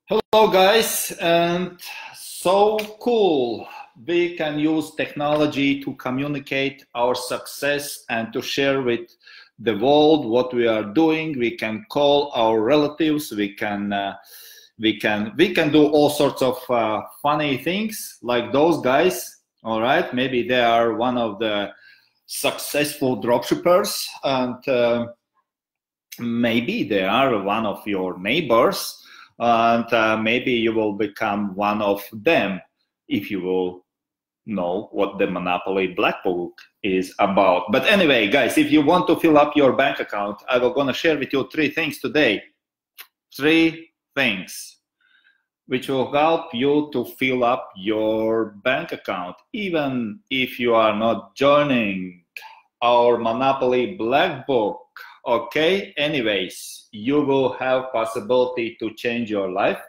Hello guys, and so cool. We can use technology to communicate our success and to share with the world what we are doing. We can call our relatives. We can do all sorts of funny things like those guys. All right, maybe they are one of the successful dropshippers, and maybe they are one of your neighbors. And maybe you will become one of them if you will know what the Monopoly Black Book is about. But anyway, guys, if you want to fill up your bank account, I will gonna share with you 3 things today. 3 things which will help you to fill up your bank account, even if you are not joining our Monopoly Black Book. Okay, anyways, you will have possibility to change your life,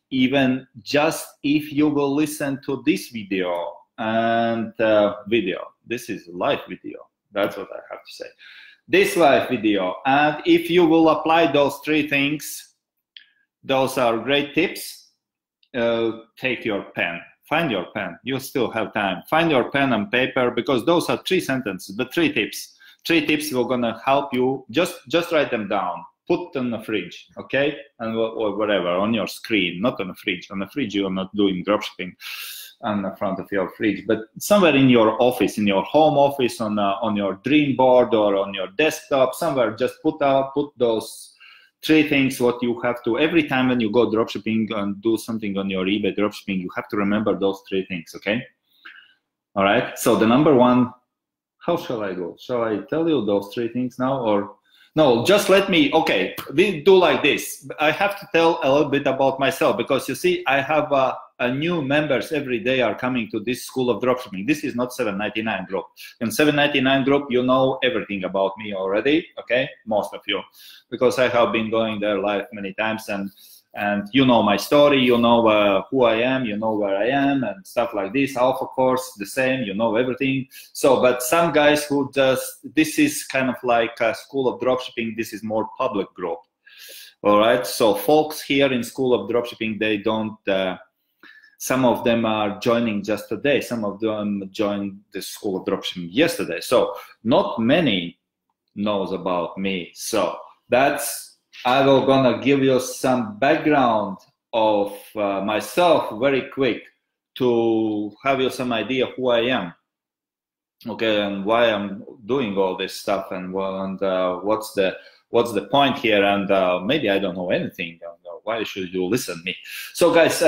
even just if you will listen to this video. And this is a live video, that's what I have to say, this live video. And if you will apply those 3 things, those are great tips. Take your pen, find your pen, you still have time, find your pen and paper, because those are 3 sentences, but 3 tips. 3 tips will gonna help you. Just write them down, put them in the fridge, okay, and or whatever on your screen, not on the fridge. On the fridge you are not doing dropshipping on the front of your fridge, but somewhere in your office, in your home office, on your dream board or on your desktop, somewhere. Just put those 3 things what you have to, every time when you go dropshipping and do something on your eBay dropshipping, you have to remember those 3 things, okay? All right, so the number 1, how shall I go? Shall I tell you those 3 things now, or no? Just let me. Okay, we do like this. I have to tell a little bit about myself, because you see, I have a new members every day are coming to this school of dropshipping. This is not 799 group. In 799 group, you know everything about me already. Okay, most of you, because I have been going there live many times, and you know my story, you know who I am, you know where I am, and stuff like this. Alpha course, the same, you know everything. So, but some guys who this is kind of like a school of dropshipping, this is more public group. All right, so folks here in school of dropshipping, they don't, some of them are joining just today, some of them joined the school of dropshipping yesterday. So not many knows about me. So that's, I will gonna give you some background of myself very quick to have you some idea who I am, okay, and why I'm doing all this stuff, and what's the point here, and maybe I don't know anything. Why should you listen to me? So guys,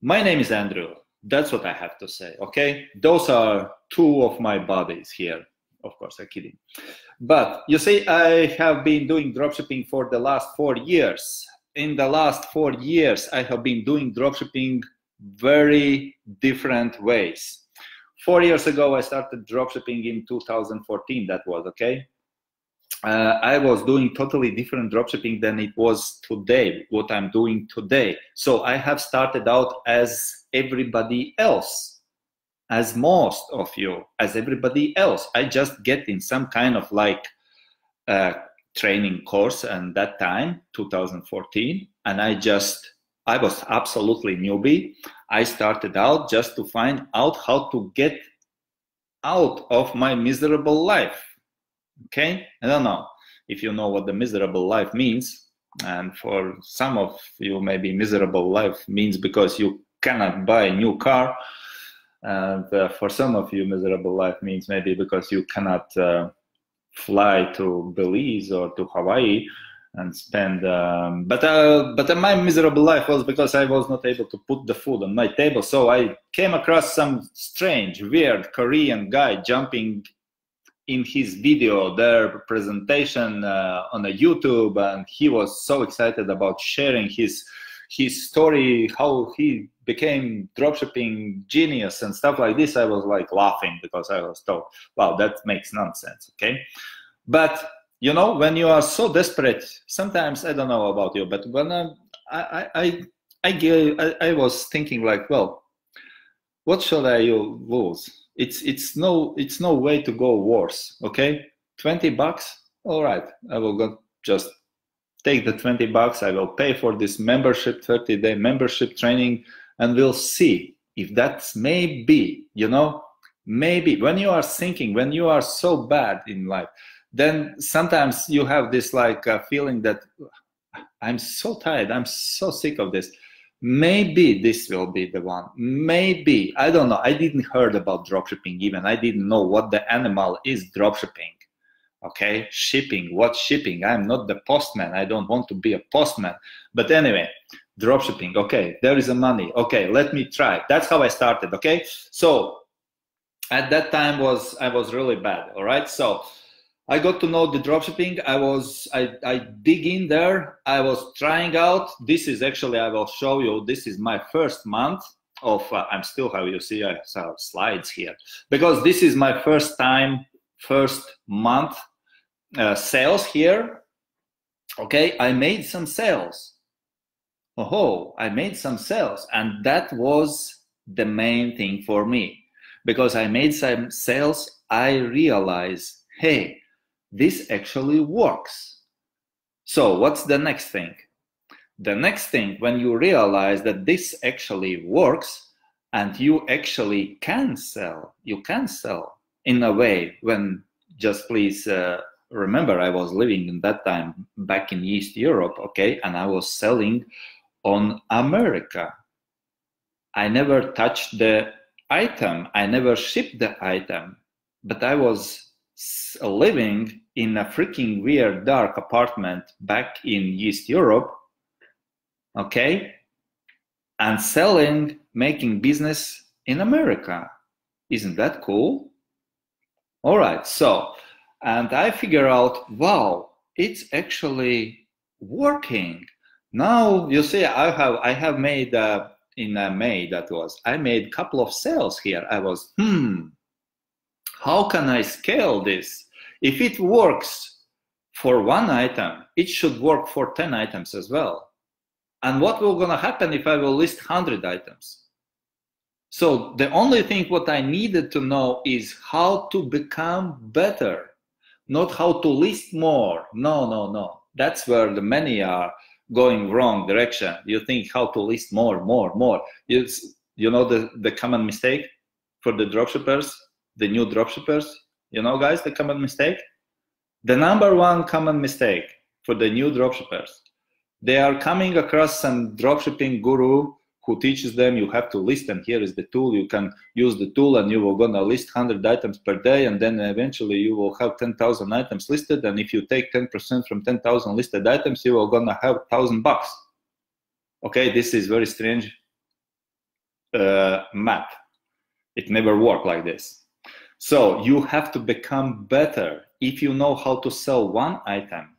my name is Andrew. That's what I have to say, okay? Those are 2 of my bodies here. Of course, I'm kidding. But you see, I have been doing dropshipping for the last 4 years. In the last 4 years, I have been doing dropshipping very different ways. 4 years ago, I started dropshipping in 2014, that was, okay? I was doing totally different dropshipping than it was today, what I'm doing today. So I have started out as everybody else. As most of you, as everybody else. I just get in some kind of like training course, and that time, 2014, and I was absolutely newbie. I started out just to find out how to get out of my miserable life, okay? I don't know if you know what the miserable life means, and for some of you, maybe miserable life means because you cannot buy a new car. And for some of you, miserable life means maybe because you cannot fly to Belize or to Hawaii and spend. But my miserable life was because I was not able to put the food on my table. So I came across some strange, weird Korean guy jumping in his video, their presentation on a YouTube, and he was so excited about sharing his story, how he became dropshipping genius and stuff like this. I was like laughing, because I was told, wow, that makes nonsense, okay? But you know, when you are so desperate, sometimes, I don't know about you, but when I was thinking like, well, what should I lose? It's no way to go worse, okay? $20, all right, I will go just take the 20 bucks, I will pay for this membership, 30-day membership training, and we'll see if that's maybe, you know, maybe when you are thinking, when you are so bad in life, then sometimes you have this like feeling that I'm so tired, I'm so sick of this. Maybe this will be the one. Maybe, I don't know. I didn't heard about dropshipping even. I didn't know what the animal is dropshipping. Okay, shipping, what shipping? I'm not the postman. I don't want to be a postman. But anyway, dropshipping. Okay, there is a money. Okay, let me try. That's how I started. Okay, so at that time I was really bad. All right, so I got to know the dropshipping. I dig in there. I was trying out. This is actually, I will show you, this is my first month of, I'm still, how you see, I have slides here. Because this is my first month sales here. Okay, I made some sales. Oh, I made some sales. And that was the main thing for me. Because I made some sales, I realized, hey, this actually works. So what's the next thing? The next thing, when you realize that this actually works and you actually can sell, you can sell in a way when, just please remember, I was living in that time back in East Europe, okay, and I was selling on America. I never touched the item, I never shipped the item, but I was living in a freaking weird dark apartment back in East Europe, okay, and selling, making business in America. Isn't that cool? All right, so, and I figure out, wow, it's actually working. Now, you see, I have made, in May that was, I made a couple of sales here. I was, how can I scale this? If it works for one item, it should work for 10 items as well. And what will gonna happen if I will list 100 items? So the only thing what I needed to know is how to become better, not how to list more. No. That's where the many are going wrong direction. You think how to list more. You know the common mistake for the dropshippers, the new dropshippers, you know, guys, the common mistake? The number one common mistake for the new dropshippers, they are coming across some dropshipping guru who teaches them you have to list, and here is the tool. You can use the tool and you will gonna list 100 items per day, and then eventually you will have 10,000 items listed, and if you take 10% from 10,000 listed items, you will gonna have $1,000. Okay, this is very strange math. It never worked like this. So you have to become better. If you know how to sell one item,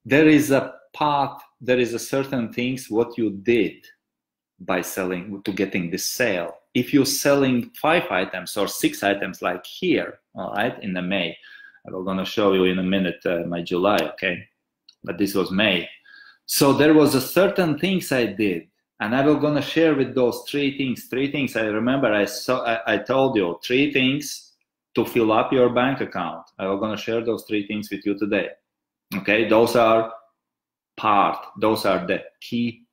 there is a path, there is a certain things what you did by selling to getting this sale. If you're selling 5 items or 6 items like here, all right, in the May, I'm gonna show you in a minute my July, okay? But this was May. So there was a certain things I did, and I will gonna share with those 3 things. 3 things I remember I told you 3 things to fill up your bank account. I'm gonna share those 3 things with you today. Okay, those are those are the key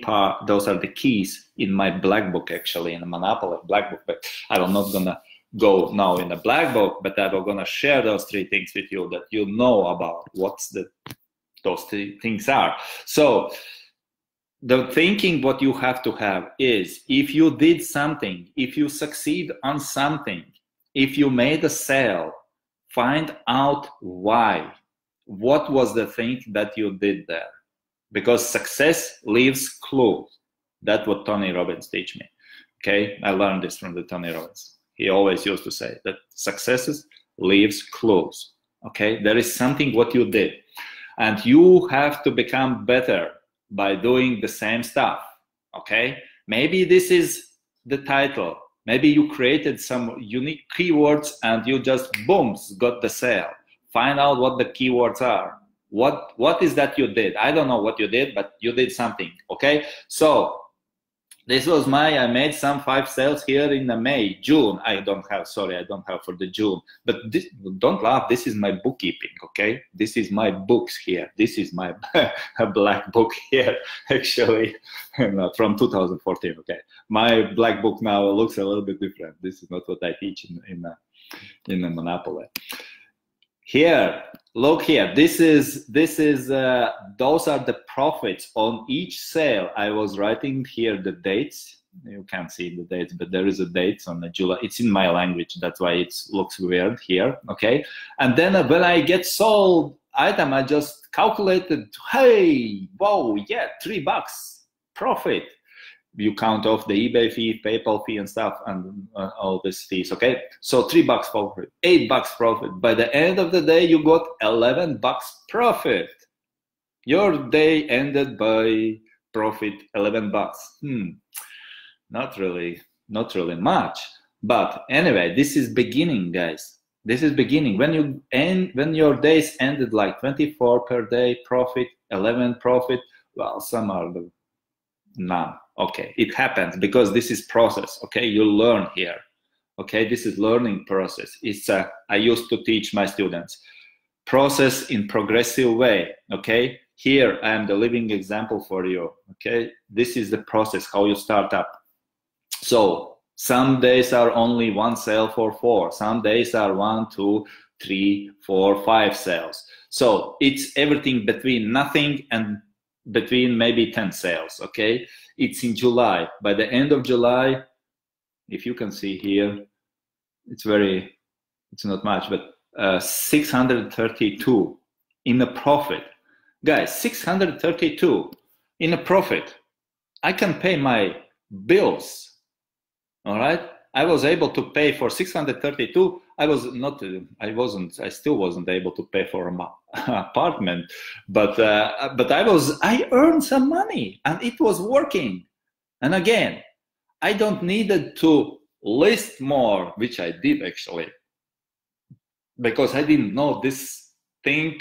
part, those are the keys in my black book, actually, in the Monopoly black book, but I'm not gonna go now in the black book, but I'm gonna share those 3 things with you that you know about what's those 3 things are. So the thinking what you have to have is, if you did something, if you succeed on something, if you made a sale, find out why. What was the thing that you did there? Because success leaves clues. That's what Tony Robbins teach me. Okay, I learned this from the Tony Robbins. He always used to say that successes leaves clues. Okay, there is something what you did, and you have to become better by doing the same stuff. Okay, maybe this is the title. Maybe you created some unique keywords and you just, boom, got the sale. Find out what the keywords are. What is that you did? I don't know what you did, but you did something, okay? So This was I made some 5 sales here in May, June. I don't have for the June. But this, don't laugh, this is my bookkeeping, okay? This is my books here. This is my black book here, actually, from 2014, okay? My black book now looks a little bit different. This is not what I teach in the Monopoly. Here, look here, those are the profits on each sale. I was writing here the dates. You can't see the dates, but there is a dates on the July. It's in my language, that's why it looks weird here, okay? And then when I get sold item, I just calculated, hey, whoa, yeah, $3 profit. You count off the eBay fee, PayPal fee and stuff, and all these fees, okay? So $3 profit, $8 profit. By the end of the day, you got $11 profit. Your day ended by profit $11. Not really much. But anyway, this is beginning, guys. This is beginning. When your days ended like 24 per day profit, 11 profit, well, some are none. Okay, it happens because this is process. Okay, you learn here. Okay, this is learning process. It's I used to teach my students process in progressive way. Okay, here I am the living example for you. Okay, this is the process how you start up. So some days are only 1 sale for 4. Some days are 1, 2, 3, 4, 5 sales. So it's everything between nothing and between maybe 10 sales, okay? It's in July. By the end of July, if you can see here, it's not much, but 632 in a profit. Guys, 632 in a profit. I can pay my bills, all right? I was able to pay for 632. I still wasn't able to pay for an apartment, but I earned some money and it was working. And again, I don't needed to list more, which I did actually, because I didn't know this thing,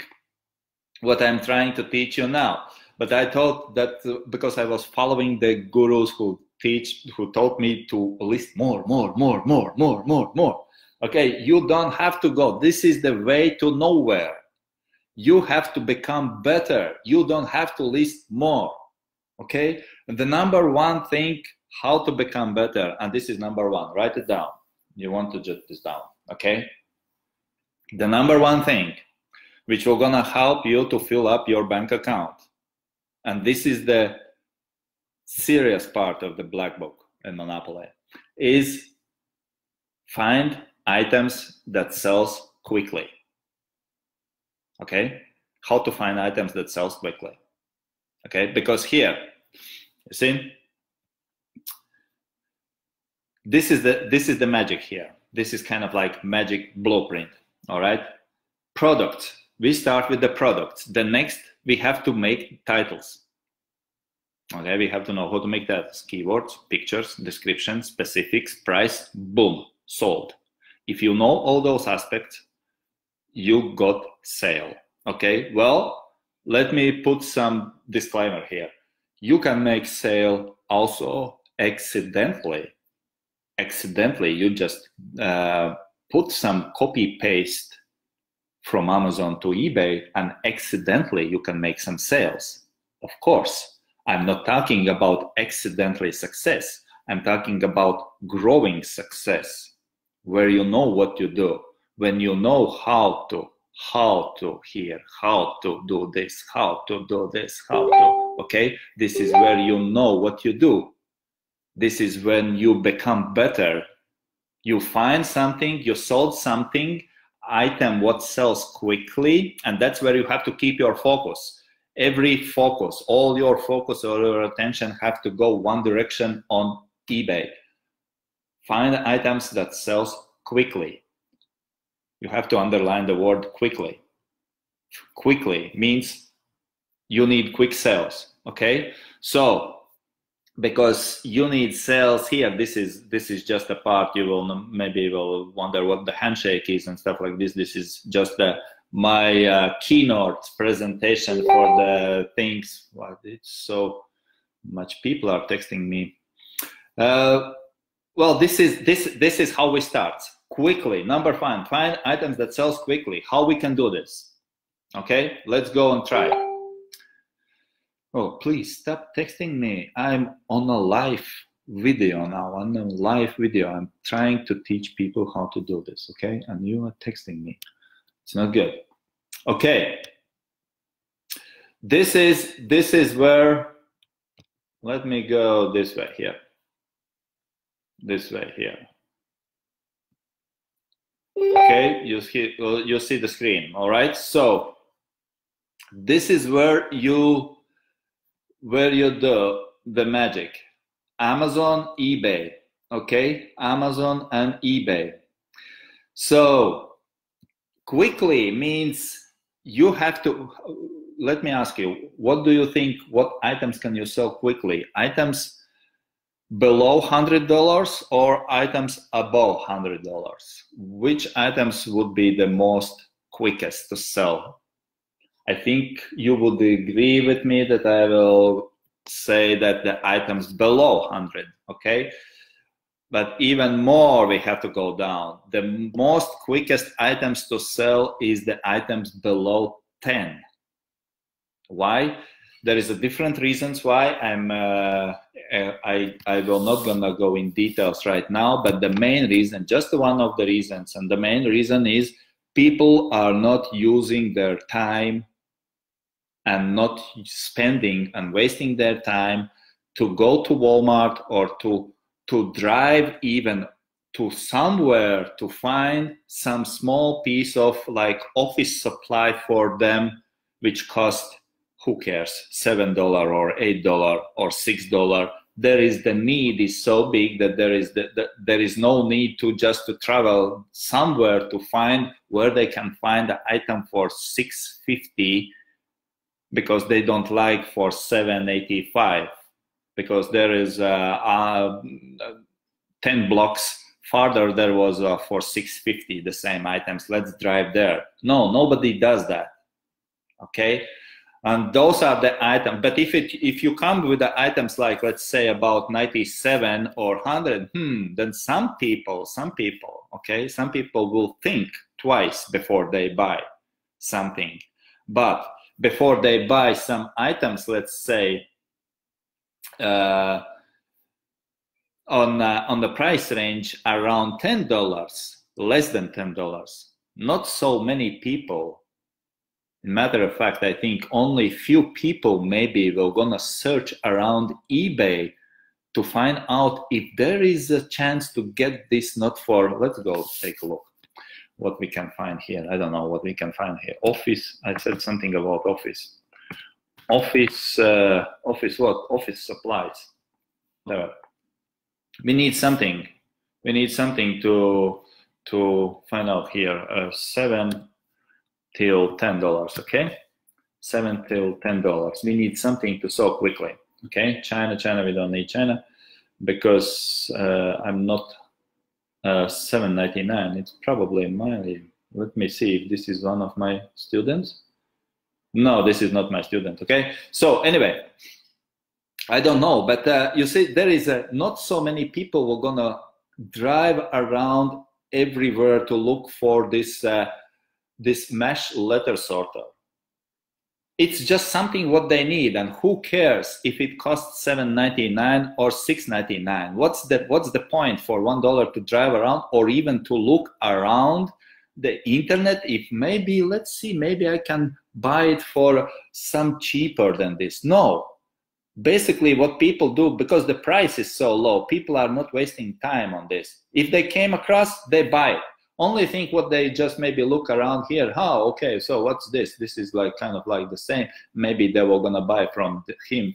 what I'm trying to teach you now. But I thought that because I was following the gurus who taught me to list more. Okay, you don't have to go. This is the way to nowhere. You have to become better. You don't have to list more. Okay, the number one thing how to become better, and this is number 1. Write it down. You want to jot this down. Okay, the number 1 thing which will gonna help you to fill up your bank account, and this is the serious part of the black book and Monopoly, is find items that sells quickly. Okay, how to find items that sells quickly. Okay, because here, you see, this is the magic here. This is kind of like magic blueprint. All right, products. We start with the products. The next we have to make titles. Okay, we have to know how to make that. Keywords, pictures, description, specifics, price, boom, sold. If you know all those aspects, you got sale. Okay, well, let me put some disclaimer here. You can make sale also accidentally. Accidentally, you just put some copy paste from Amazon to eBay, and accidentally you can make some sales. Of course. I'm not talking about accidentally success. I'm talking about growing success, where you know what you do, when you know how to do this, okay? This is where you know what you do. This is when you become better. You find something, you sold something, item what sells quickly, and that's where you have to keep your focus. Every focus, all your focus or your attention have to go one direction on eBay. Find items that sells quickly. You have to underline the word quickly. Quickly means you need quick sales, okay? So, because you need sales here, this is just a part. You will wonder what the handshake is and stuff like this. This is just my keynote presentation for the things. Well, it's so much people are texting me. Well, this is how we start. Quickly, number 5, find items that sells quickly. How we can do this? Okay, let's go and try. Oh, please stop texting me. I'm on a live video now. On a live video. I'm trying to teach people how to do this, okay? And you are texting me. It's not good. Okay. This is where, let me go this way here. This way here. Okay, you see the screen, all right? So this is where you do the magic. Amazon, eBay, okay? Amazon and eBay. So quickly means you have to, let me ask you, what do you think, what items can you sell quickly? Items below $100 or items above $100? Which items would be the most quickest to sell? I think you would agree with me that I will say that the items below 100, okay? But even more, we have to go down. The most quickest items to sell is the items below 10. Why? There is a different reasons why. I will not gonna go in details right now, but the main reason, just one of the reasons, and the main reason is people are not using their time and not spending and wasting their time to go to Walmart or to drive even to somewhere to find some small piece of like office supply for them, which cost, who cares, $7 or $8 or $6. There is the need is so big that there is no need to just to travel somewhere to find where they can find the item for $6.50 because they don't like for $7.85, because there is 10 blocks farther there was for $6.50 the same items. Let's drive there. No, nobody does that. Okay. And those are the items. But if you come with the items like, let's say, about 97 or 100, then some people, okay, some people will think twice before they buy something. But before they buy some items, let's say, on the price range around $10, less than $10, not so many people. Matter of fact, I think only few people maybe will gonna search around eBay to find out if there is a chance to get this not for, let's go take a look what we can find here. I don't know what we can find here. Office, I said something about office. Office what? Office supplies. There. We need something. We need something to find out here. 7 till $10, okay? 7 till $10. We need something to sell quickly, okay? China, we don't need China because I'm not $7.99. It's probably my, let me see if this is one of my students. No, this is not my student, okay? So anyway, I don't know, but you see, there is not so many people who are gonna drive around everywhere to look for this this mesh letter sorter. It's just something what they need, and who cares if it costs $7.99 or $6.99? What's the point for $1 to drive around or even to look around the internet? If maybe, let's see, maybe I can buy it for some cheaper than this. No. Basically what people do, because the price is so low, people are not wasting time on this. If they came across, they buy it. Only thing what they just maybe look around here, oh, okay, so what's this? This is like kind of like the same. Maybe they were gonna buy from him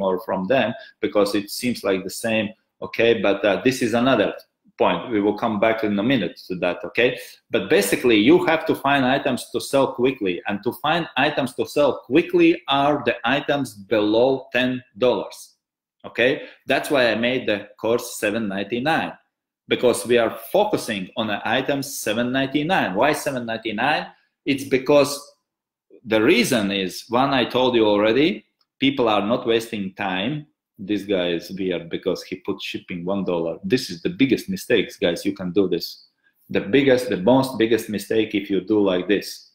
or from them because it seems like the same, okay? But this is another point. We will come back in a minute to that, okay? But basically you have to find items to sell quickly, and to find items to sell quickly are the items below $10, okay? That's why I made the course $7.99. Because we are focusing on the items $7.99. Why $7.99? It's because the reason is, one, I told you already, people are not wasting time This guy is weird because he put shipping $1. This is the biggest mistakes, guys. You can do this. The most biggest mistake if you do like this.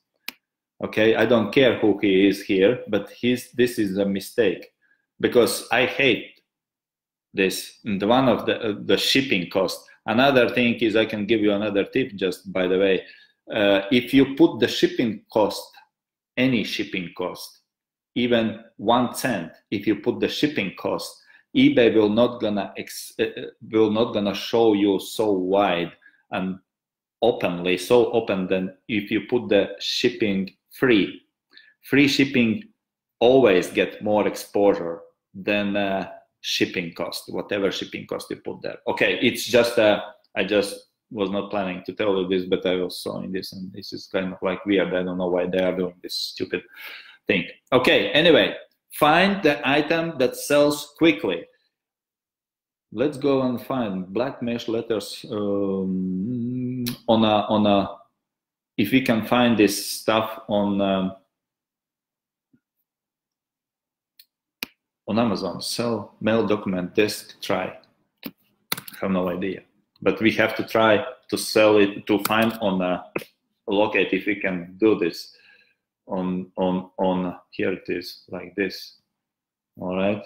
Okay, I don't care who he is here, but this is a mistake because I hate this. And one of the shipping cost. Another thing is, I can give you another tip, just by the way. If you put the shipping cost, any shipping cost, even 1 cent, if you put the shipping cost, eBay will not gonna show you so wide and openly, so open than if you put the shipping free. Free shipping always get more exposure than shipping cost, whatever shipping cost you put there. Okay, it's just I just was not planning to tell you this, but I was sewing this, and this is kind of like weird. I don't know why they are doing this stupid thing. Okay, anyway, find the item that sells quickly. Let's go and find black mesh letters if we can find this stuff on Amazon. Sell mail document disk, try. I have no idea, but we have to try to sell it, to find on locate if we can do this on here it is like this. All right,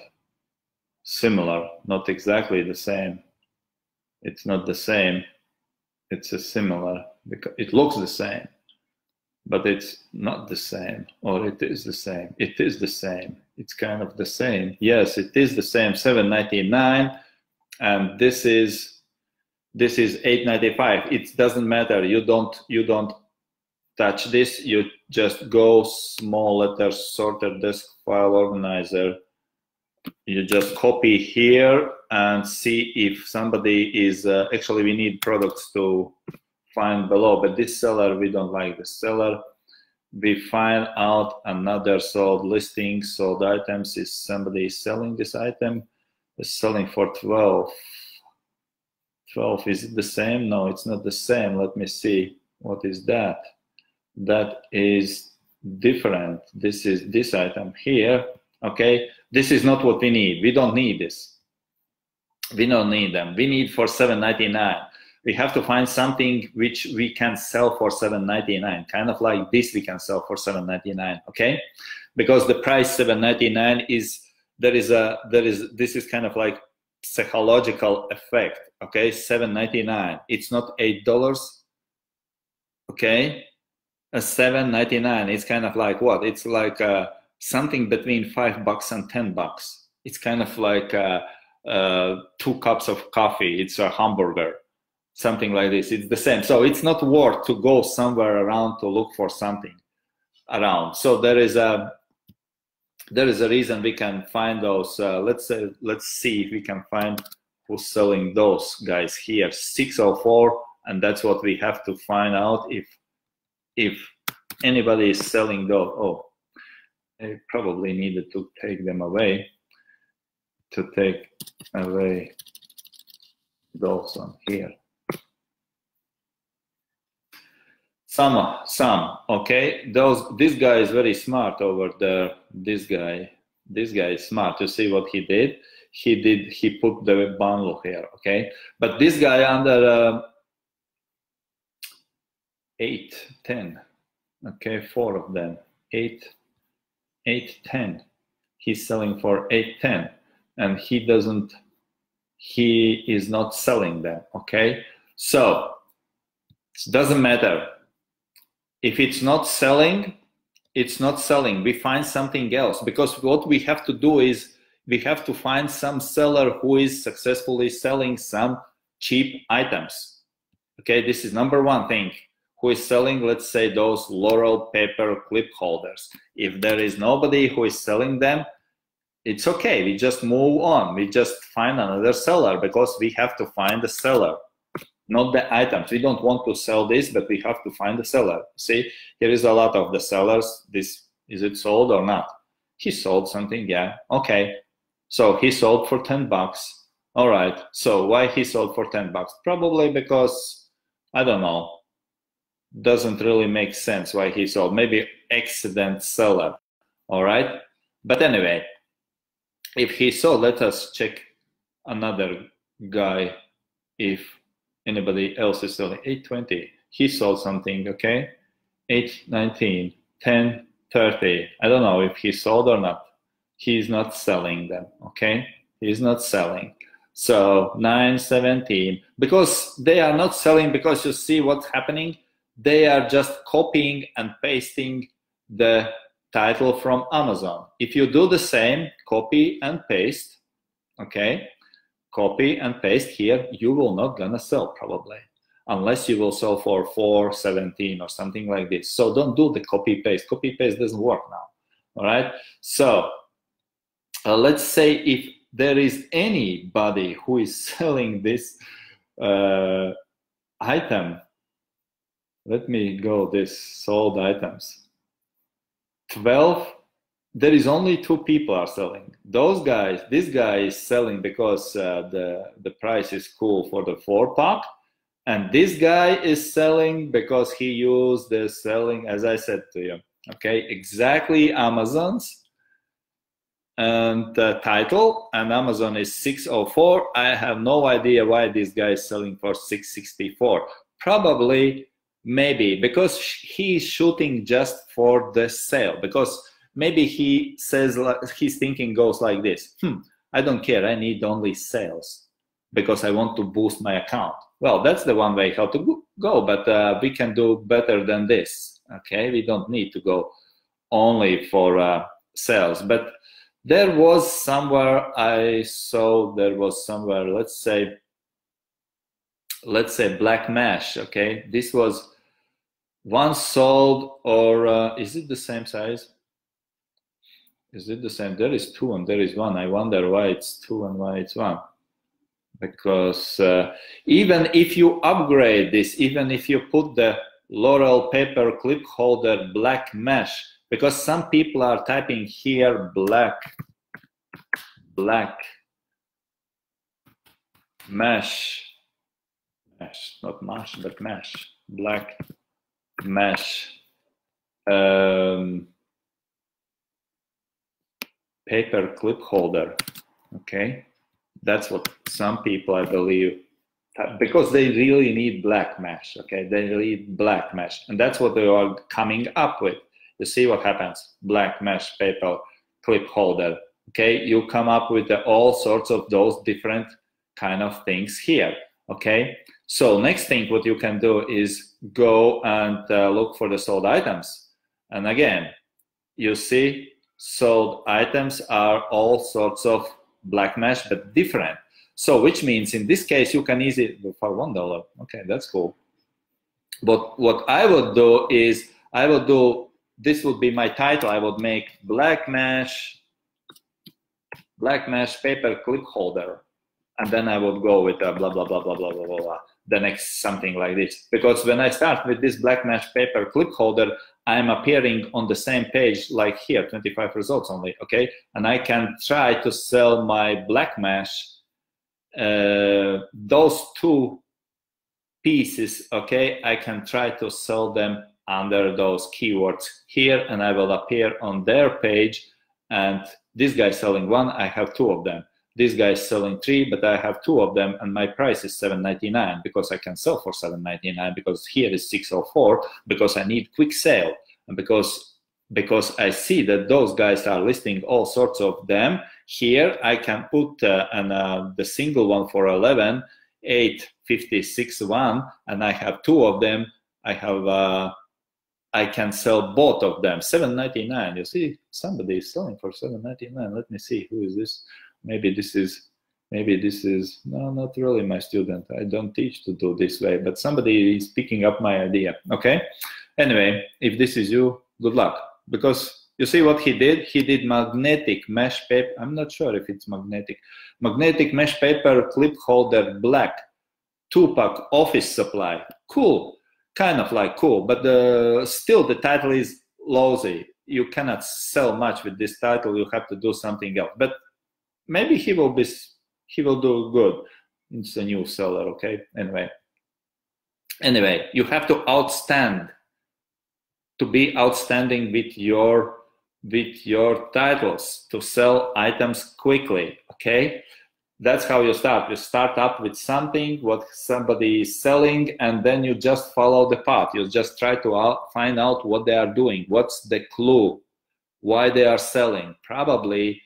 similar, not exactly the same. It's not the same. It's a similar, because it looks the same, but it's not the same, or it is the same. It is the same. It's kind of the same. Yes, it is the same. $7.99, and this is $8.95. It doesn't matter. You don't touch this. You just go small letters, sorted disk file organizer. You just copy here and see if somebody is actually, we need products to find below, but this seller, we don't like the seller. We find out another sold listing, sold items. Is somebody selling this item? Is selling for 12. Is it the same? No, it's not the same. Let me see. What is that? That is different. This is this item here. Okay, this is not what we need. We don't need this. We don't need them. We need for $7.99. We have to find something which we can sell for $7.99. Kind of like this, we can sell for $7.99. Okay, because the price $7.99 is this is kind of like psychological effect. Okay, $7.99. It's not $8. Okay, a $7.99. It's kind of like what? It's like something between $5 and $10. It's kind of like 2 cups of coffee. It's a hamburger, something like this. It's the same. So it's not worth to go somewhere around to look for something around. So there is a reason we can find those. Let's see if we can find who's selling those guys here. 604, and that's what we have to find out, if anybody is selling those. Oh, I probably needed to take them away. To take away those on here. Some, okay. This guy is very smart over there. This guy is smart. You see what he did? He put the bundle here, okay. But this guy under 8, 10, okay, 4 of them, 8, 10. He's selling for 8, 10, and he is not selling them, okay. So it doesn't matter. If it's not selling, it's not selling. We find something else, because what we have to do is we have to find some seller who is successfully selling some cheap items. Okay, this is number one thing. Who is selling, let's say, those Laurel paper clip holders. If there is nobody who is selling them, it's okay. We just move on. We just find another seller, because we have to find the seller, not the items. We don't want to sell this, but we have to find the seller. See, here is a lot of the sellers. This, is it sold or not? He sold something, yeah, okay. So he sold for $10. All right, so why he sold for $10? Probably because, I don't know, doesn't really make sense why he sold. Maybe accident seller, all right? But anyway, if he sold, let us check another guy if anybody else is selling. 820, he sold something, okay? 819, 1030, I don't know if he sold or not. He's not selling them, okay? He's not selling. So 917, because they are not selling, because you see what's happening, they are just copying and pasting the title from Amazon. If you do the same, copy and paste, okay? Copy and paste here, you will not gonna sell probably, unless you will sell for 417 or something like this. So don't do the copy paste. Copy paste doesn't work now. All right. So let's say if there is anybody who is selling this item, let me go this sold items. 12. There is only 2 people are selling. Those guys, this guy is selling because the price is cool for the 4-pack, and this guy is selling because he used the selling, as I said to you, okay, exactly Amazon's and title, and Amazon is 604. I have no idea why this guy is selling for 664. Probably, maybe because he is shooting just for the sale, because maybe he says, his thinking goes like this, I don't care, I need only sales because I want to boost my account. Well, that's the one way how to go, but we can do better than this, okay? We don't need to go only for sales. But there was somewhere, I saw there was somewhere, let's say black mesh, okay? This was one sold, or is it the same size? Is it the same? There is 2 and there is 1. I wonder why it's 2 and why it's 1. Because even if you upgrade this, even if you put the Laurel paper clip holder black mesh, because some people are typing here black mesh, not mesh, but mesh, black mesh. Paper clip holder, okay? That's what some people, I believe, because they really need black mesh, okay? They need black mesh, and that's what they are coming up with. You see what happens, black mesh paper clip holder, okay? You come up with all sorts of those different kind of things here, okay? So next thing what you can do is go and look for the sold items. And again, you see, sold items are all sorts of black mesh, but different. So which means in this case, you can easily go for $1. Okay, that's cool. But what I would do is, I would do, this would be my title. I would make black mesh paper clip holder. And then I would go with blah, blah, blah, blah, blah, blah, blah, blah, the next something like this. Because when I start with this black mesh paper clip holder, I'm appearing on the same page like here, 25 results only, okay? And I can try to sell my black mesh, those 2 pieces, okay? I can try to sell them under those keywords here, and I will appear on their page. And this guy selling 1, I have 2 of them. This guy is selling 3, but I have 2 of them, and my price is $7.99 because I can sell for $7.99, because here is $6.04, because I need quick sale, and because I see that those guys are listing all sorts of them. Here I can put the single one for 11, 856 one, and I have 2 of them. I can sell both of them, $7.99. You see, somebody is selling for $7.99. Let me see, who is this? Maybe this is, no, not really my student. I don't teach to do this way, but somebody is picking up my idea, okay? Anyway, if this is you, good luck. Because you see what he did? He did magnetic mesh paper. I'm not sure if it's magnetic. Magnetic mesh paper clip holder black, 2-pack office supply. Cool, kind of like cool, but still the title is lousy. You cannot sell much with this title. You have to do something else. But maybe he will do good. It's a new seller, okay? Anyway, you have to be outstanding with your with your titles to sell items quickly, okay? That's how you start. You start up with something, what somebody is selling, and then you just follow the path. You just try to find out what they are doing. What's the clue? Why they are selling? Probably,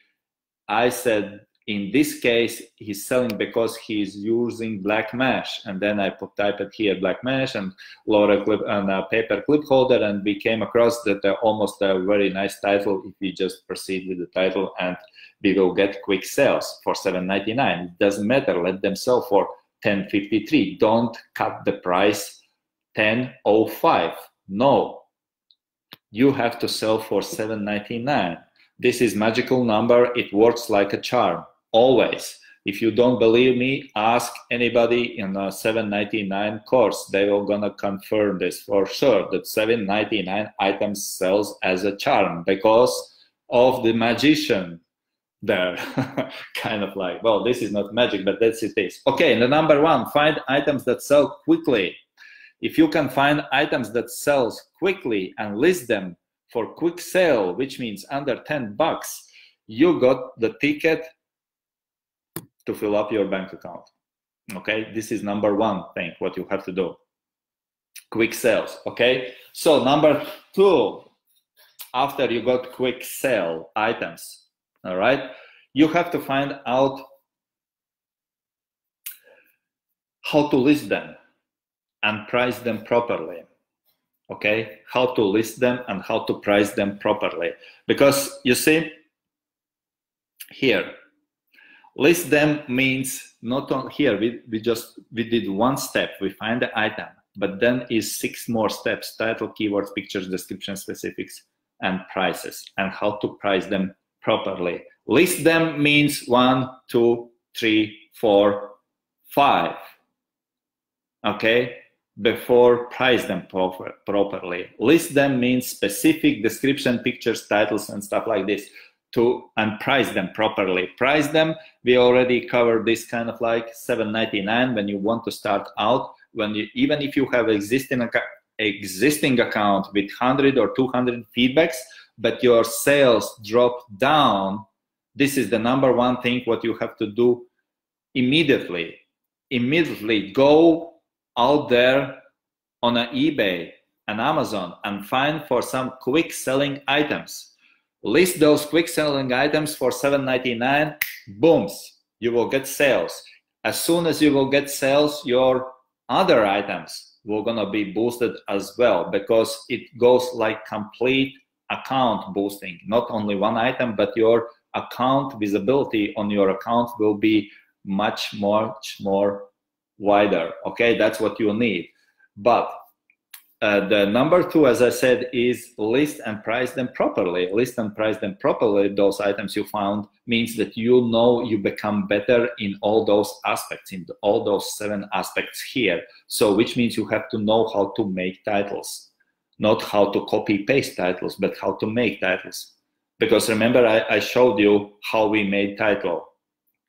I said, in this case, he's selling because he's using black mesh. And then I type it here, black mesh and LoRa clip and a paper clip holder, and we came across that almost a very nice title if we just proceed with the title, and we will get quick sales for $7.99. It doesn't matter, let them sell for $10.53. Don't cut the price $10.05. No, you have to sell for $7.99. This is magical number. It works like a charm. Always. If you don't believe me, ask anybody in a $7.99 course. They will gonna confirm this for sure, that $7.99 items sells as a charm because of the magician there. Kind of like, well, this is not magic, but that's it is. Okay, and the number one, find items that sell quickly. If you can find items that sells quickly and list them for quick sale, which means under $10, you got the ticket to fill up your bank account. Okay, this is number one thing, what you have to do. Quick sales, okay? So number two, after you got quick sale items, all right, you have to find out how to list them and price them properly. Okay, how to list them and how to price them properly. Because you see, here, list them means not on here, we did one step, we find the item, but then is 6 more steps: title, keywords, pictures, description, specifics, and prices, and how to price them properly. List them means 1, 2, 3, 4, 5. Okay, before price them properly. List them means specific description, pictures, titles, and stuff like this, and price them properly. Price them, we already covered this kind of like $7.99 when you want to start out. Even if you have existing account with 100 or 200 feedbacks, but your sales drop down, this is the number one thing what you have to do immediately. Immediately go out there on an eBay and Amazon and find for some quick selling items. List those quick selling items for $7.99, booms, you will get sales. As soon as you will get sales, your other items will gonna be boosted as well, because it goes like complete account boosting. Not only one item, but your account visibility on your account will be much more wider. Okay, that's what you need. But the number two, as I said, is list and price them properly. List and price them properly. Those items you found means that you know you become better in all those aspects, in all those 7 aspects here. So which means you have to know how to make titles, not how to copy paste titles, but how to make titles. Because remember, I showed you how we made title,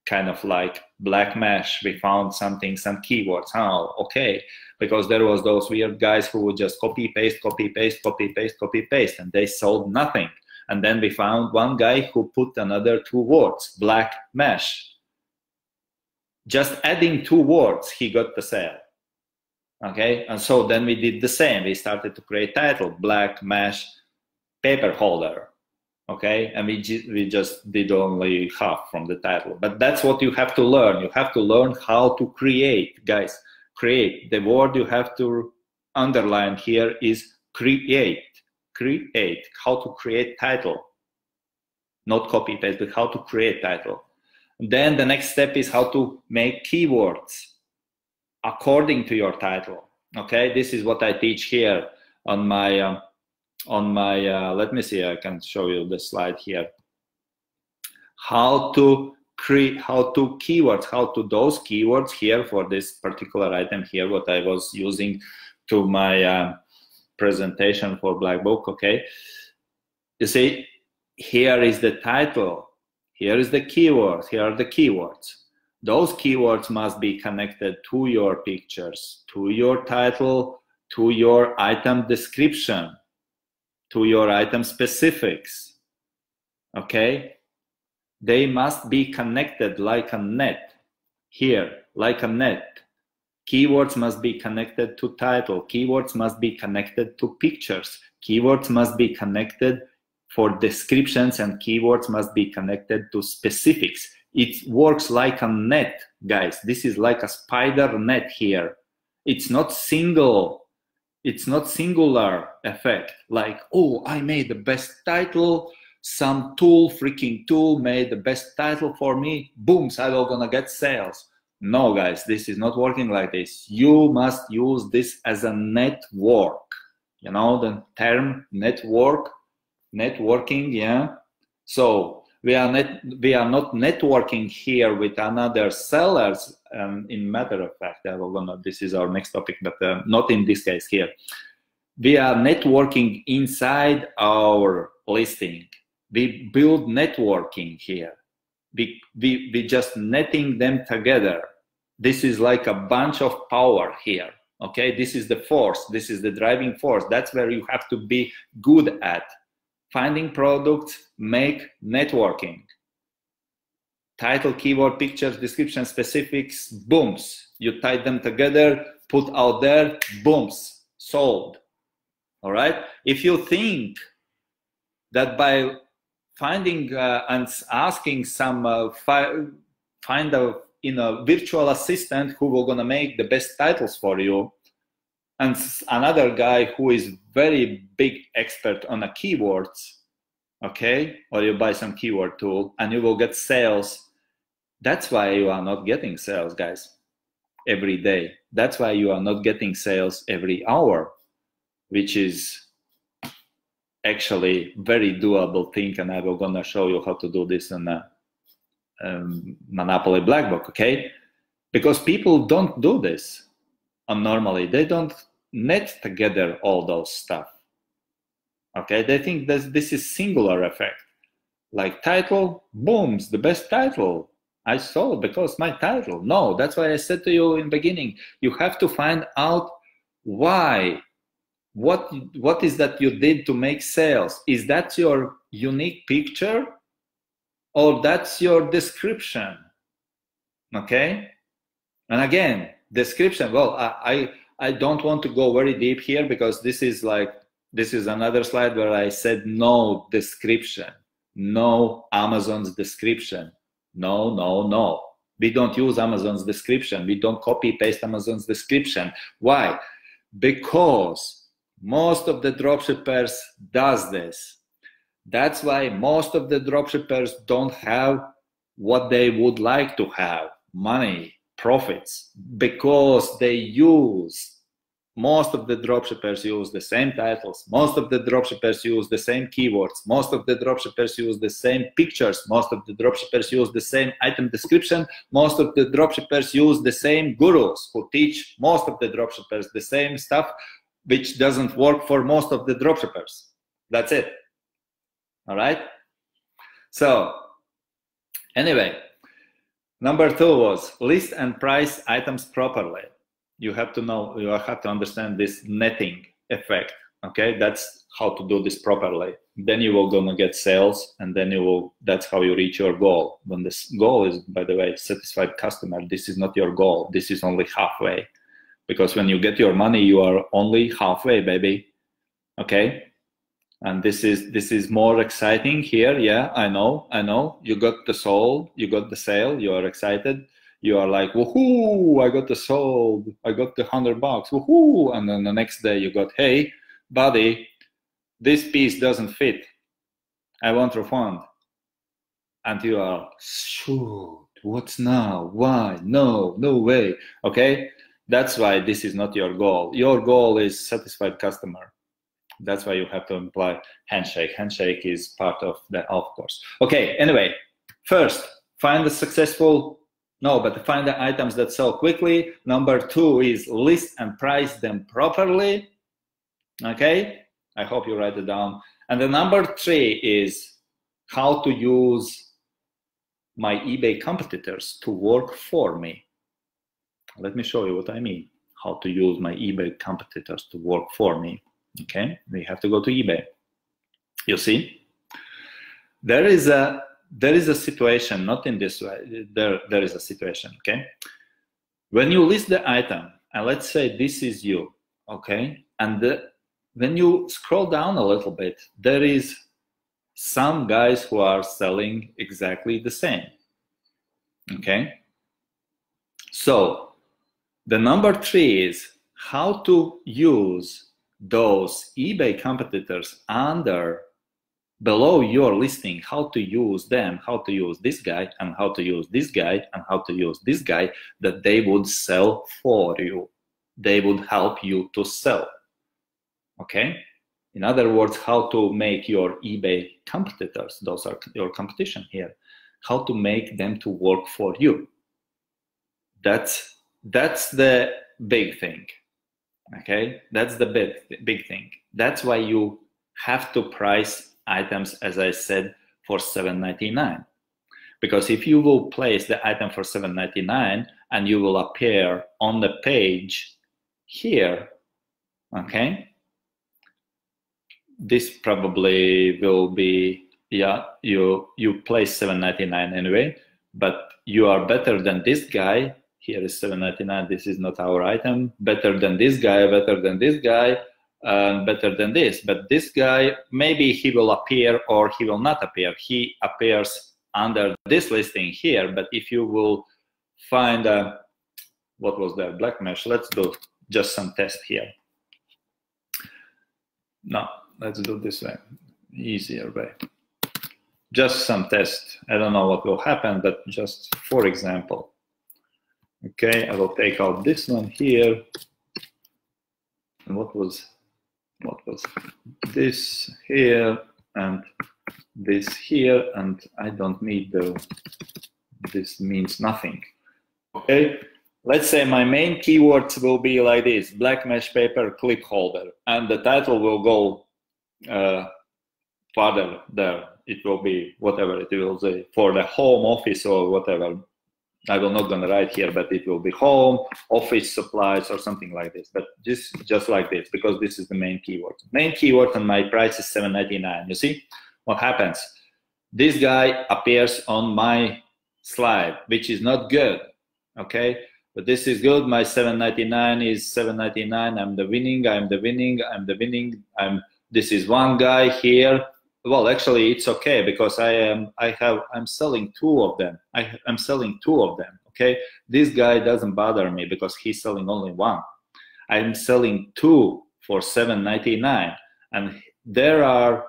kind of like black mesh. We found something, some keywords. Oh, okay. Because there was those weird guys who would just copy paste, copy paste, copy paste, copy paste, and they sold nothing. And then we found one guy who put another 2 words, black mesh. Just adding 2 words, he got the sale. Okay, and so then we did the same. We started to create title, black mesh paper holder. Okay, and we just did only half from the title. But that's what you have to learn. You have to learn how to create, guys. Create. The word you have to underline here is create. Create. How to create title. Not copy paste, but how to create title. Then the next step is how to make keywords according to your title. Okay, this is what I teach here on my let me see, I can show you the slide here. How to those keywords here for this particular item here, what I was using to my presentation for Black Book. Okay, you see, here is the title, here is the keyword, here are the keywords. Those keywords must be connected to your pictures, to your title, to your item description, to your item specifics. Okay, they must be connected like a net here, like a net. Keywords must be connected to title. Keywords must be connected to pictures. Keywords must be connected for descriptions, and keywords must be connected to specifics. It works like a net, guys. This is like a spider net here. It's not single. It's not singular effect. Like, oh, I made the best title. Some tool, freaking tool, made the best title for me. Boom, I'm gonna get sales. No, guys, this is not working like this. You must use this as a network. You know the term network, networking, yeah? So we are not networking here with another sellers. In matter of fact, this is our next topic, but not in this case here. We are networking inside our listing. We build networking here. We just netting them together. This is like a bunch of power here. Okay, this is the force. This is the driving force. That's where you have to be good at. Finding products, make networking. Title, keyword, pictures, description, specifics, booms. You tie them together, put out there, booms, sold. All right. If you think that by finding and asking some find a virtual assistant who will gonna make the best titles for you, and another guy who is very big expert on the keywords, okay, or you buy some keyword tool and you will get sales. That's why you are not getting sales, guys, every day. That's why you are not getting sales every hour, which is actually very doable thing, and I will gonna show you how to do this in a Monopoly Black Book, okay? Because people don't do this normally. They don't net together all those stuff, okay? They think that this is singular effect. Like title, booms, the best title. I sold because my title. No, that's why I said to you in the beginning, you have to find out why. What is that you did to make sales? Is that your unique picture? Or that's your description, okay? And again, description, well, I don't want to go very deep here because this is another slide where I said no description, no Amazon's description. No. We don't use Amazon's description. We don't copy paste Amazon's description. Why? Because most of the dropshippers does this. That's why most of the dropshippers don't have what they would like to have, money, profits, because most of the dropshippers use the same titles, most of the dropshippers use the same keywords, most of the dropshippers use the same pictures, most of the dropshippers use the same item description, most of the dropshippers use the same gurus who teach most of the dropshippers the same stuff, which doesn't work for most of the dropshippers. That's it. All right. So anyway, number 2 was list and price items properly. You have to know, you have to understand this netting effect. Okay, that's how to do this properly. Then you will gonna get sales, and then that's how you reach your goal. When this goal is, by the way, satisfied customer, this is not your goal. This is only halfway, because when you get your money, you are only halfway, baby. Okay. And this is more exciting here. Yeah, I know. You got the sold, you got the sale, you are excited. You are like, woohoo, I got the sold, I got the $100, woohoo. And then the next day you got, hey, buddy, this piece doesn't fit. I want refund. And you are, shoot, what's now? Why? No way. Okay, that's why this is not your goal. Your goal is satisfied customer. That's why you have to imply handshake. Handshake is part of the course. Okay, anyway, first, find the items that sell quickly. Number 2 is list and price them properly. Okay, I hope you write it down. And the number 3 is how to use my eBay competitors to work for me. Let me show you what I mean. How to use my eBay competitors to work for me. Okay, we have to go to eBay. You see? there is a situation, not in this way. There is a situation. Okay, when you list the item, and let's say this is you. Okay, and when you scroll down a little bit, there is some guys who are selling exactly the same. Okay, so the number 3 is how to use those eBay competitors below your listing, how to use them, how to use this guy, and how to use this guy, and how to use this guy, that they would sell for you. They would help you to sell. Okay? In other words, how to make your eBay competitors, those are your competition here, how to make them to work for you. That's the big thing. Okay? That's the big thing. That's why you have to price items, as I said, for $7.99. Because if you will place the item for $7.99 and you will appear on the page here, okay, this probably will be, yeah, you place $7.99 anyway, but you are better than this guy. Here is $7.99. This is not our item. Better than this guy, better than this guy, better than this. But this guy, maybe he will appear or he will not appear. He appears under this listing here. But if you will find what was that, black mesh, let's do just some test here. No, let's do this way, easier way. Just some test. I don't know what will happen, but just for example. Okay, I will take out this one here. And what was this here and this here, and I don't need this means nothing. Okay, let's say my main keywords will be like this: black mesh paper clip holder, and the title will go further there. It will be whatever it will say, for the home office or whatever. I will not gonna write here, but it will be home, office supplies, or something like this. But just like this, because this is the main keyword. Main keyword and my price is $7.99. You see what happens? This guy appears on my slide, which is not good. Okay, but this is good. My $7.99 is $7.99. I'm the winning. I'm the winning. I'm the winning. This is one guy here. Well, actually, it's okay because I'm selling 2 of them. I'm selling 2 of them. Okay, this guy doesn't bother me because he's selling only 1. I'm selling 2 for $7.99, and there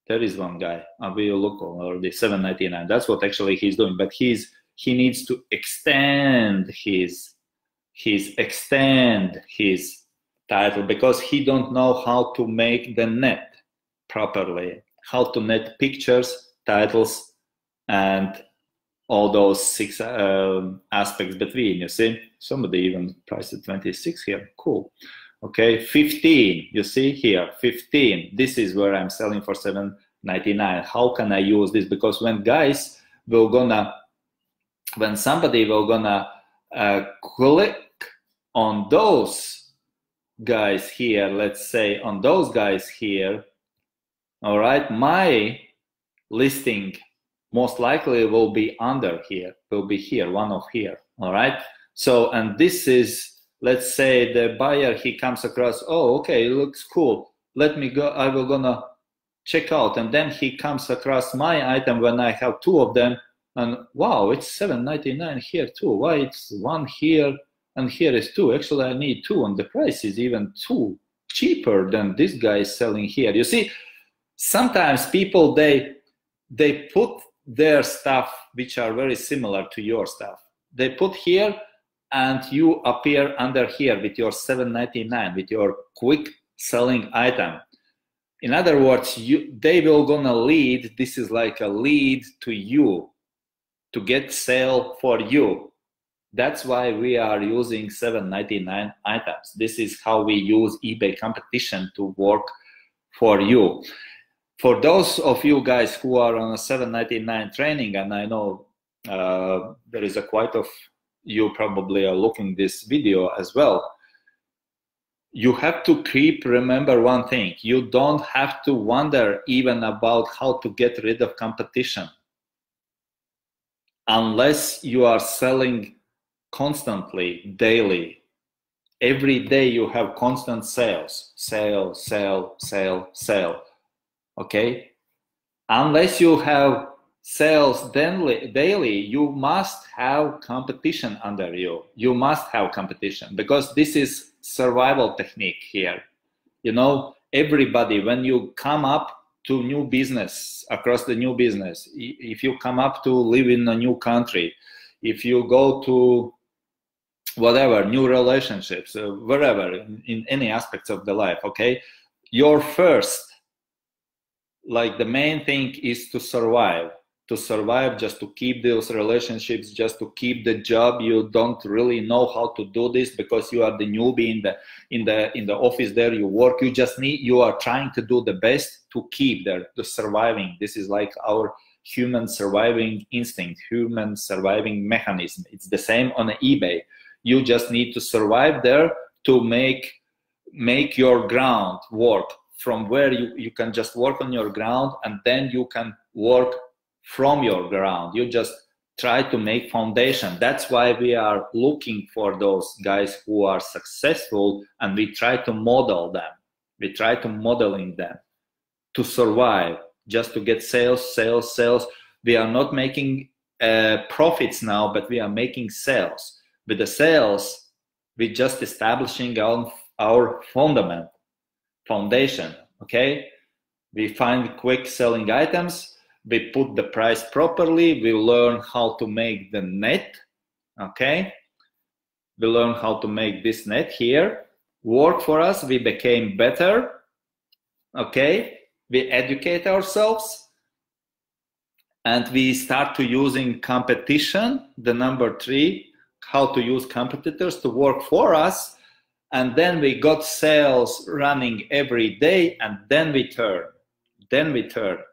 is one guy. We look already $7.99. That's what actually he's doing. But he needs to extend his title because he don't know how to make the net properly, how to net pictures, titles, and all those 6 aspects between. You see, somebody even priced it 26 here. Cool. Okay, 15. You see here, 15. This is where I'm selling for $7.99. How can I use this? Because when somebody will gonna click on those guys here, let's say on those guys here. All right, my listing most likely will be under here, will be here, one of here. All right, so, and this is, let's say the buyer, he comes across, oh, okay, it looks cool, let me go, I will gonna check out, and then he comes across my item when I have 2 of them, and wow, it's $7.99 here too. Why it's 1 here and here is 2? Actually, I need 2, and the price is even 2 cheaper than this guy is selling here. You see, sometimes people, they put their stuff which are very similar to your stuff. They put here, and you appear under here with your $7.99, with your quick selling item. In other words, they will gonna lead. This is like a lead to you to get sale for you. That's why we are using $7.99 items. This is how we use eBay competition to work for you. For those of you guys who are on a $7.99 training, and I know there is quite of you probably are looking this video as well, you have to remember one thing. You don't have to wonder even about how to get rid of competition. Unless you are selling constantly, daily. Every day you have constant sales. Sale, sale, sale, sale. Okay? Unless you have sales daily, you must have competition under you. You must have competition, because this is survival technique here. You know, everybody, when you come up to new business, across the new business, if you come up to live in a new country, if you go to whatever, new relationships, wherever, in any aspects of the life, okay, your first, like the main thing is to survive, just to keep those relationships, just to keep the job. You don't really know how to do this because you are the newbie in the office there you work. You are trying to do the best to keep there, to surviving. This is like our human surviving instinct, human surviving mechanism. It's the same on eBay. You just need to survive there to make your ground work, from where you can just work on your ground, and then you can work from your ground. You just try to make foundation. That's why we are looking for those guys who are successful, and we try to model them. We try to modeling them to survive, just to get sales, sales, sales. We are not making profits now, but we are making sales. With the sales, we're just establishing our foundation, okay? We find quick selling items, we put the price properly, we learn how to make the net, okay? We learn how to make this net here work for us. We became better, okay? We educate ourselves, and we start to using competition, the number 3, how to use competitors to work for us. And then we got sales running every day, and then we turn,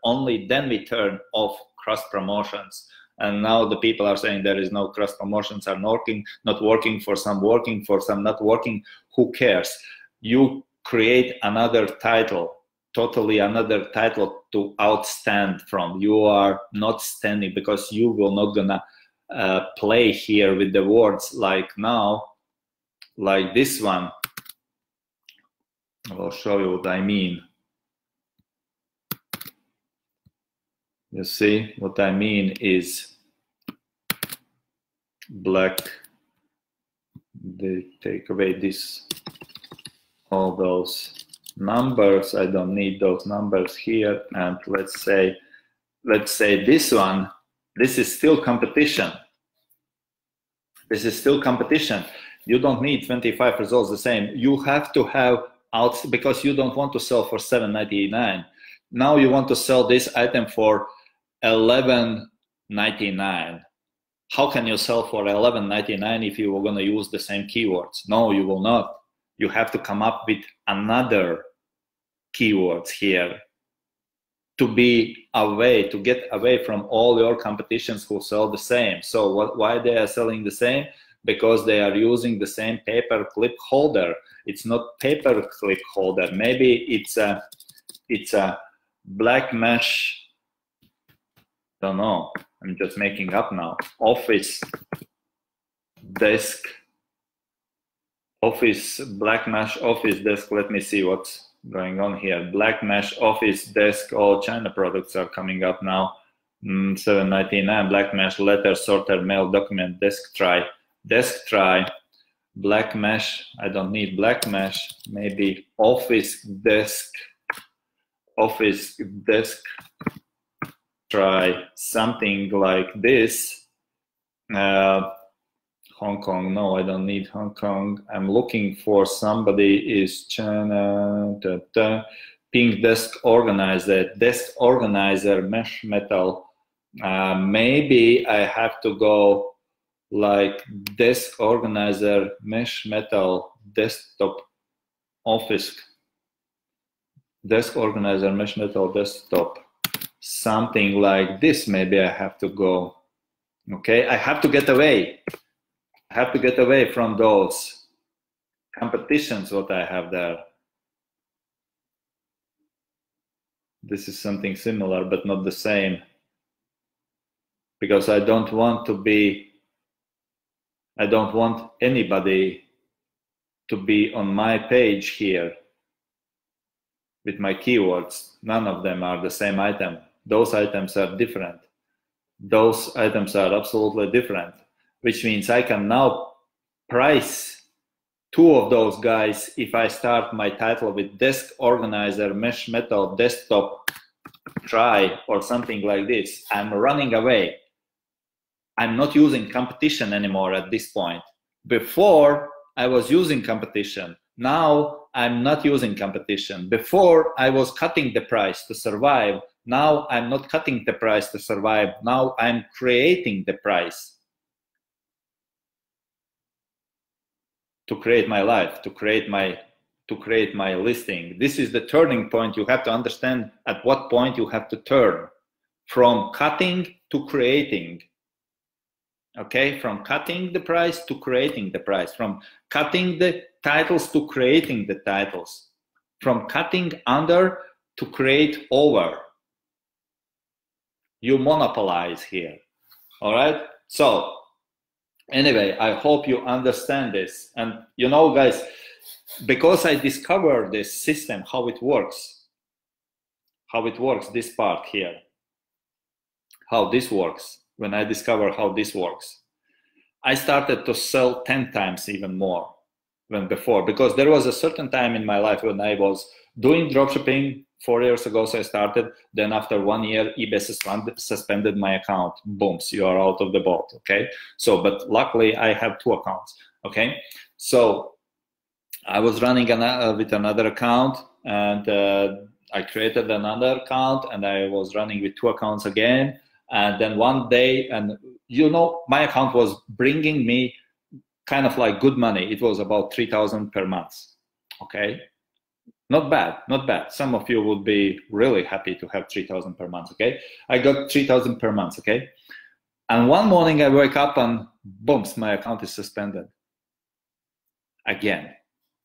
only then we turn off cross promotions. And now the people are saying there is no cross promotions, are not working, for some working, for some not working. Who cares? You create another title, totally another title to outstand from. You are not standing, because you will not gonna play here with the words like now, like this one. I'll show you what I mean. You see, what I mean is black. They take away this, all those numbers. I don't need those numbers here. And let's say this one, this is still competition. This is still competition. You don't need 25 results the same. You have to have out, because you don't want to sell for $7.99. Now you want to sell this item for $11.99. How can you sell for $11.99 if you are going to use the same keywords? No, you will not. You have to come up with another keywords here to be away, to get away from all your competitions who sell the same. So why they are selling the same? Because they are using the same paper clip holder. It's not paper clip holder. Maybe it's a black mesh. Don't know. I'm just making up now. Office desk. Office black mesh office desk. Let me see what's going on here. Black mesh office desk. All China products are coming up now. $7.99. Black mesh letter sorter mail document desk try. Desk try, black mesh. I don't need black mesh. Maybe office desk try, something like this. Hong Kong, no, I don't need Hong Kong. I'm looking for somebody is China. Pink desk organizer, mesh metal. Maybe I have to go like desk organizer, mesh metal, desktop office, desk organizer, mesh metal, desktop, something like this. Maybe I have to go. Okay, I have to get away. I have to get away from those competitions, what I have there. This is something similar, but not the same. Because I don't want anybody to be on my page here with my keywords. None of them are the same item. Those items are different. Those items are absolutely different, which means I can now price two of those guys if I start my title with desk organizer, mesh metal, desktop, try, or something like this. I'm running away. I'm not using competition anymore at this point. Before, I was using competition. Now, I'm not using competition. Before, I was cutting the price to survive. Now, I'm not cutting the price to survive. Now, I'm creating the price to create my life, to create my listing. This is the turning point. You have to understand at what point you have to turn from cutting to creating. Okay, from cutting the price to creating the price, from cutting the titles to creating the titles, from cutting under to create over. You monopolize here. All right. So anyway, I hope you understand this. And you know, guys, because I discovered this system, how it works, this part here, how this works. When I discovered how this works, I started to sell 10 times even more than before, because there was a certain time in my life when I was doing dropshipping 4 years ago. So I started, then after 1 year, eBay suspended my account. Boom, so you are out of the boat. Okay. So, but luckily I have 2 accounts. Okay. So I was running with another account, and I created another account, and I was running with 2 accounts again. And then one day, and you know, my account was bringing me kind of like good money. It was about 3,000 per month. Okay. Not bad, not bad. Some of you would be really happy to have 3,000 per month. Okay. I got 3,000 per month. Okay. And one morning I wake up and boom, my account is suspended. Again,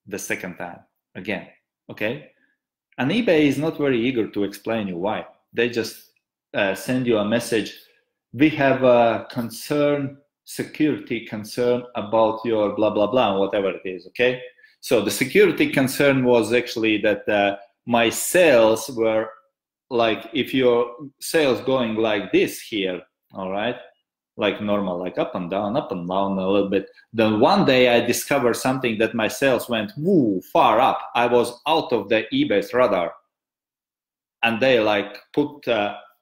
the second time, again. Okay. And eBay is not very eager to explain you why. They just send you a message. We have a security concern about your blah, blah, blah, whatever it is, okay? So the security concern was actually that my sales were like, if your sales going like this here, all right, like normal, like up and down a little bit, then one day I discovered something that my sales went woo, far up. I was out of the eBay's radar. And they like put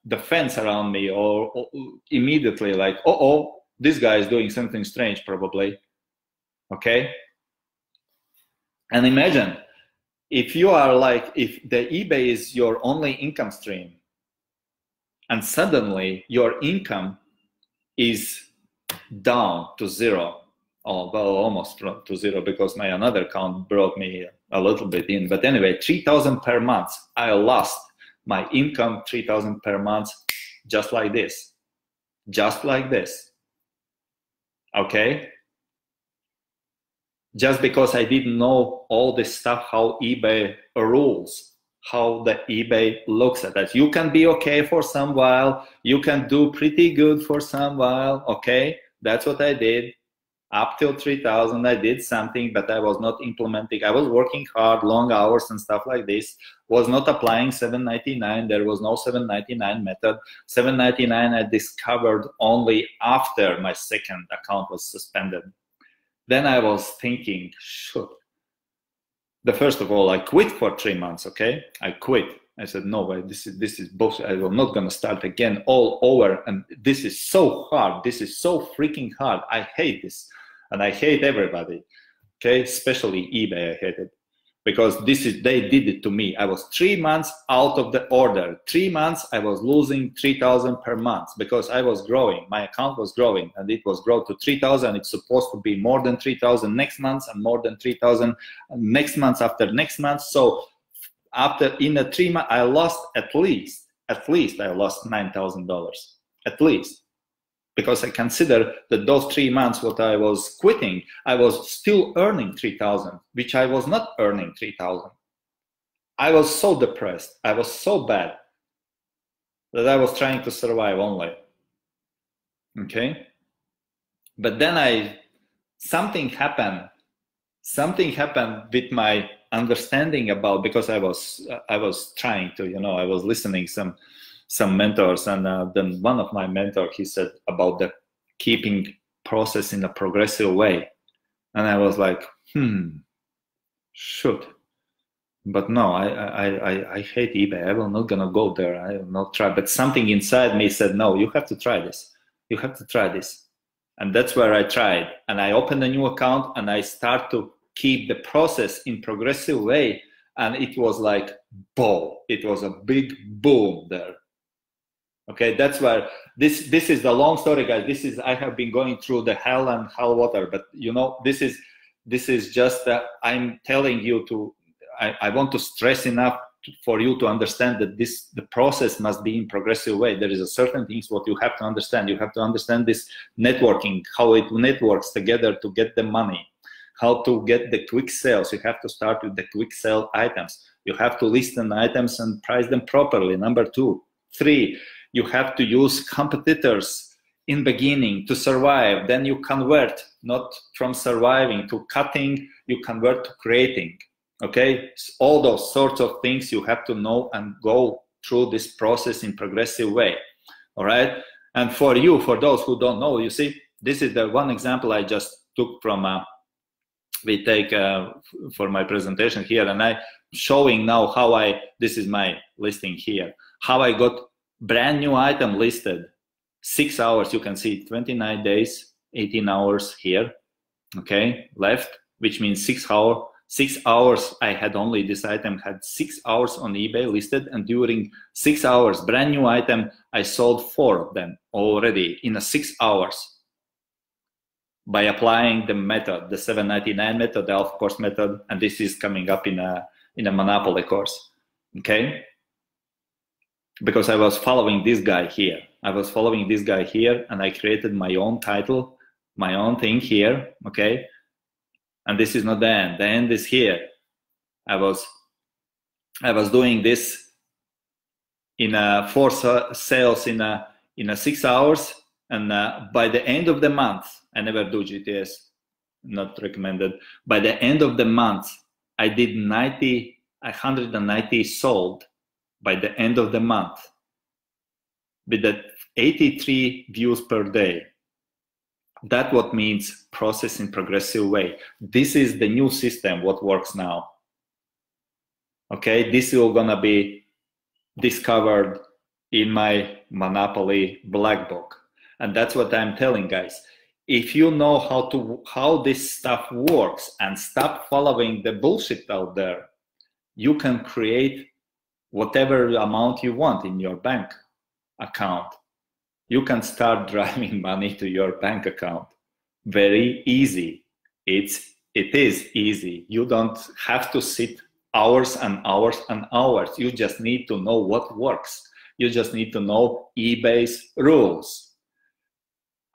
the fence around me, or immediately like, oh, this guy is doing something strange probably. Okay. And imagine if you are like, if the eBay is your only income stream, and suddenly your income is down to 0, oh, well, almost to 0, because my another account brought me a little bit in. But anyway, 3,000 per month, I lost my income, 3,000 per month, just like this, okay? Just because I didn't know all this stuff, how eBay rules, how the eBay looks at that. You can be okay for some while, you can do pretty good for some while, okay? That's what I did. Up till 3,000, I did something, but I was not implementing. I was working hard, long hours and stuff like this. Was not applying 799. There was no 799 method. 799 I discovered only after my second account was suspended. Then I was thinking, shoot. First of all, I quit for 3 months, okay? I quit. I said, no way, this is bullshit. I'm not gonna start again all over. And this is so hard. This is so freaking hard. I hate this. And I hate everybody, okay? Especially eBay, I hate it. Because they did it to me. I was 3 months out of the order. 3 months, I was losing 3,000 per month because I was growing. My account was growing, and it was grown to 3,000. It's supposed to be more than 3,000 next month, and more than 3,000 next month after next month. So in a 3 months, I lost at least I lost $9,000, at least. because I consider that those 3 months what I was quitting, I was still earning 3,000, which I was not earning 3,000. I was so depressed, I was so bad that I was trying to survive only. Okay? But then something happened with my understanding about, because I was trying to, you know, I was listening some mentors, and then one of my mentors, he said about the keeping process in a progressive way, and I was like, shoot, but no, I hate eBay. I will not gonna go there. I will not try. But something inside me said, no, you have to try this. You have to try this. And that's where I tried. And I opened a new account and I start to keep the process in progressive way. And it was like, boom, it was a big boom there. Okay, that's where this is the long story, guys. I have been going through the hell and hell water, but you know, this is just that I'm telling you to, I want to stress enough for you to understand that the process must be in progressive way. There is a certain things what you have to understand. You have to understand this networking, how it networks together to get the money, how to get the quick sales. You have to start with the quick sell items. You have to list the items and price them properly. Number 2. 3, you have to use competitors in beginning to survive. Then you convert, not from surviving to cutting, you convert to creating. Okay, all those sorts of things you have to know and go through this process in progressive way. All right, and for those who don't know, you see, this is the one example I just took from we take for my presentation here, and I'm showing now how this is my listing here, how I got brand new item listed, 6 hours. You can see 29 days, 18 hours here, okay, left, which means 6 hours. 6 hours I had only, this item had 6 hours on eBay listed, and during 6 hours, brand new item, I sold 4 of them already in 6 hours by applying the method, the 799 method, the of course method, and this is coming up in a Monopoly course, okay? Because I was following this guy here. And I created my own title, my own thing here, okay? And this is not the end. The end is here. I was doing this in 4 sales in 6 hours, and by the end of the month, I never do GTS, not recommended. By the end of the month, I did 190 sold by the end of the month, with the 83 views per day. That what means process in progressive way. This is the new system what works now. Okay, this is gonna be discovered in my Monopoly black book, and that's what I'm telling guys. If you know how this stuff works and stop following the bullshit out there, you can create whatever amount you want in your bank account. You can start driving money to your bank account. Very easy. It is easy. You don't have to sit hours and hours and hours. You just need to know what works. You just need to know eBay's rules.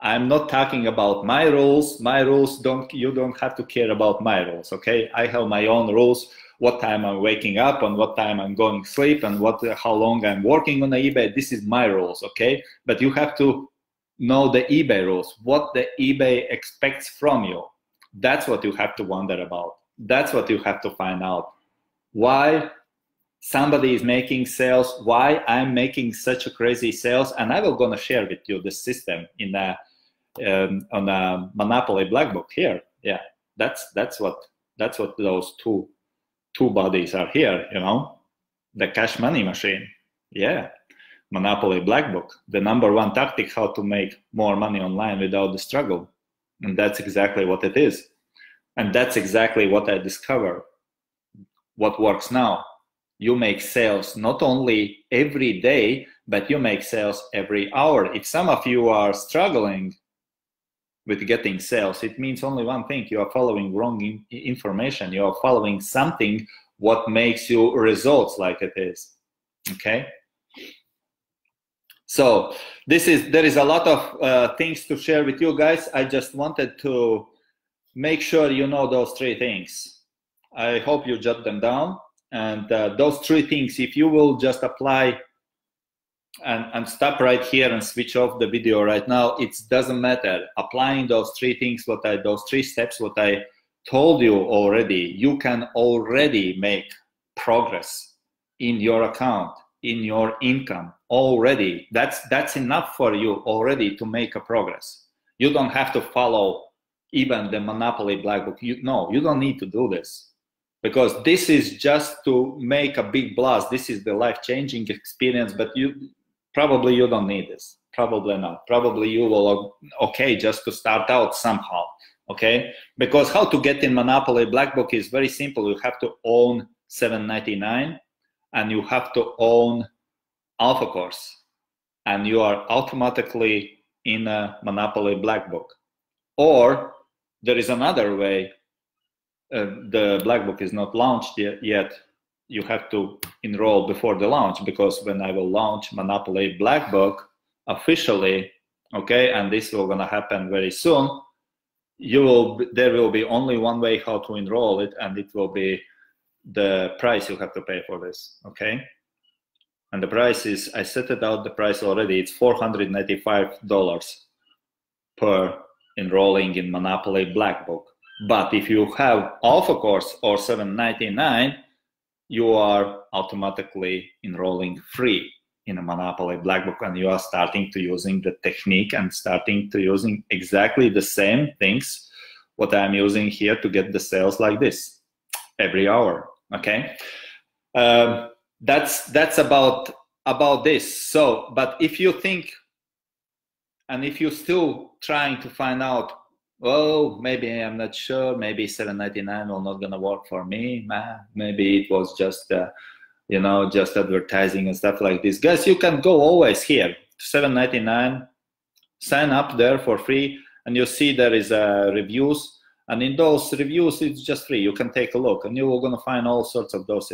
I'm not talking about my rules. My rules you don't have to care about my rules, okay? I have my own rules. What time I'm waking up, and what time I'm going to sleep, and how long I'm working on the eBay. This is my rules, okay? But you have to know the eBay rules, what the eBay expects from you. That's what you have to wonder about. That's what you have to find out. Why somebody is making sales, why I'm making such a crazy sales, and I will gonna share with you the system on a Monopoly black book here. Yeah, that's what those two bodies are here, you know, the cash money machine. Yeah, Monopoly black book, the #1 tactic how to make more money online without the struggle. And that's exactly what it is. And that's exactly what I discovered. What works now. You make sales not only every day, but you make sales every hour. If some of you are struggling with getting sales, it means only one thing: you are following wrong information. You are following something what makes you results like it is. Okay, So there is a lot of things to share with you guys. I just wanted to make sure you know those 3 things. I hope you jot them down. And those 3 things, if you will just apply and stop right here and switch off the video right now, it doesn't matter. Applying those 3 things, those 3 steps, what I told you already, you can already make progress in your account, in your income already. That's enough for you already to make a progress. You don't have to follow even the Monopoly Black Book. You don't need to do this, because this is just to make a big blast. This is the life-changing experience, but you don't need this. Probably not. Probably you will okay just to start out somehow. Okay, because how to get in Monopoly Black Book is very simple. You have to own 799 and you have to own Alpha Course, and you are automatically in a Monopoly Black Book. Or there is another way. The Black Book is not launched yet. You have to enroll before the launch, because when I will launch Monopoly Black Book officially, okay, and this will gonna happen very soon, there will be only one way how to enroll it, and it will be the price you have to pay for this, okay? And the price is, I set it out the price already, it's $495 per enrolling in Monopoly Black Book. But if you have Alpha Course or $799, you are automatically enrolling free in a Monopoly Black Book, and you are starting to using the technique and starting to using exactly the same things what I'm using here to get the sales like this every hour. Okay, that's about this. So, but if you think, and if you're still trying to find out, oh, maybe I'm not sure, maybe $799 will not gonna work for me, maybe it was just just advertising and stuff like this, guys, you can go always here to $799, sign up there for free, and you see there is reviews, and in those reviews it's just free. You can take a look, and you're gonna find all sorts of those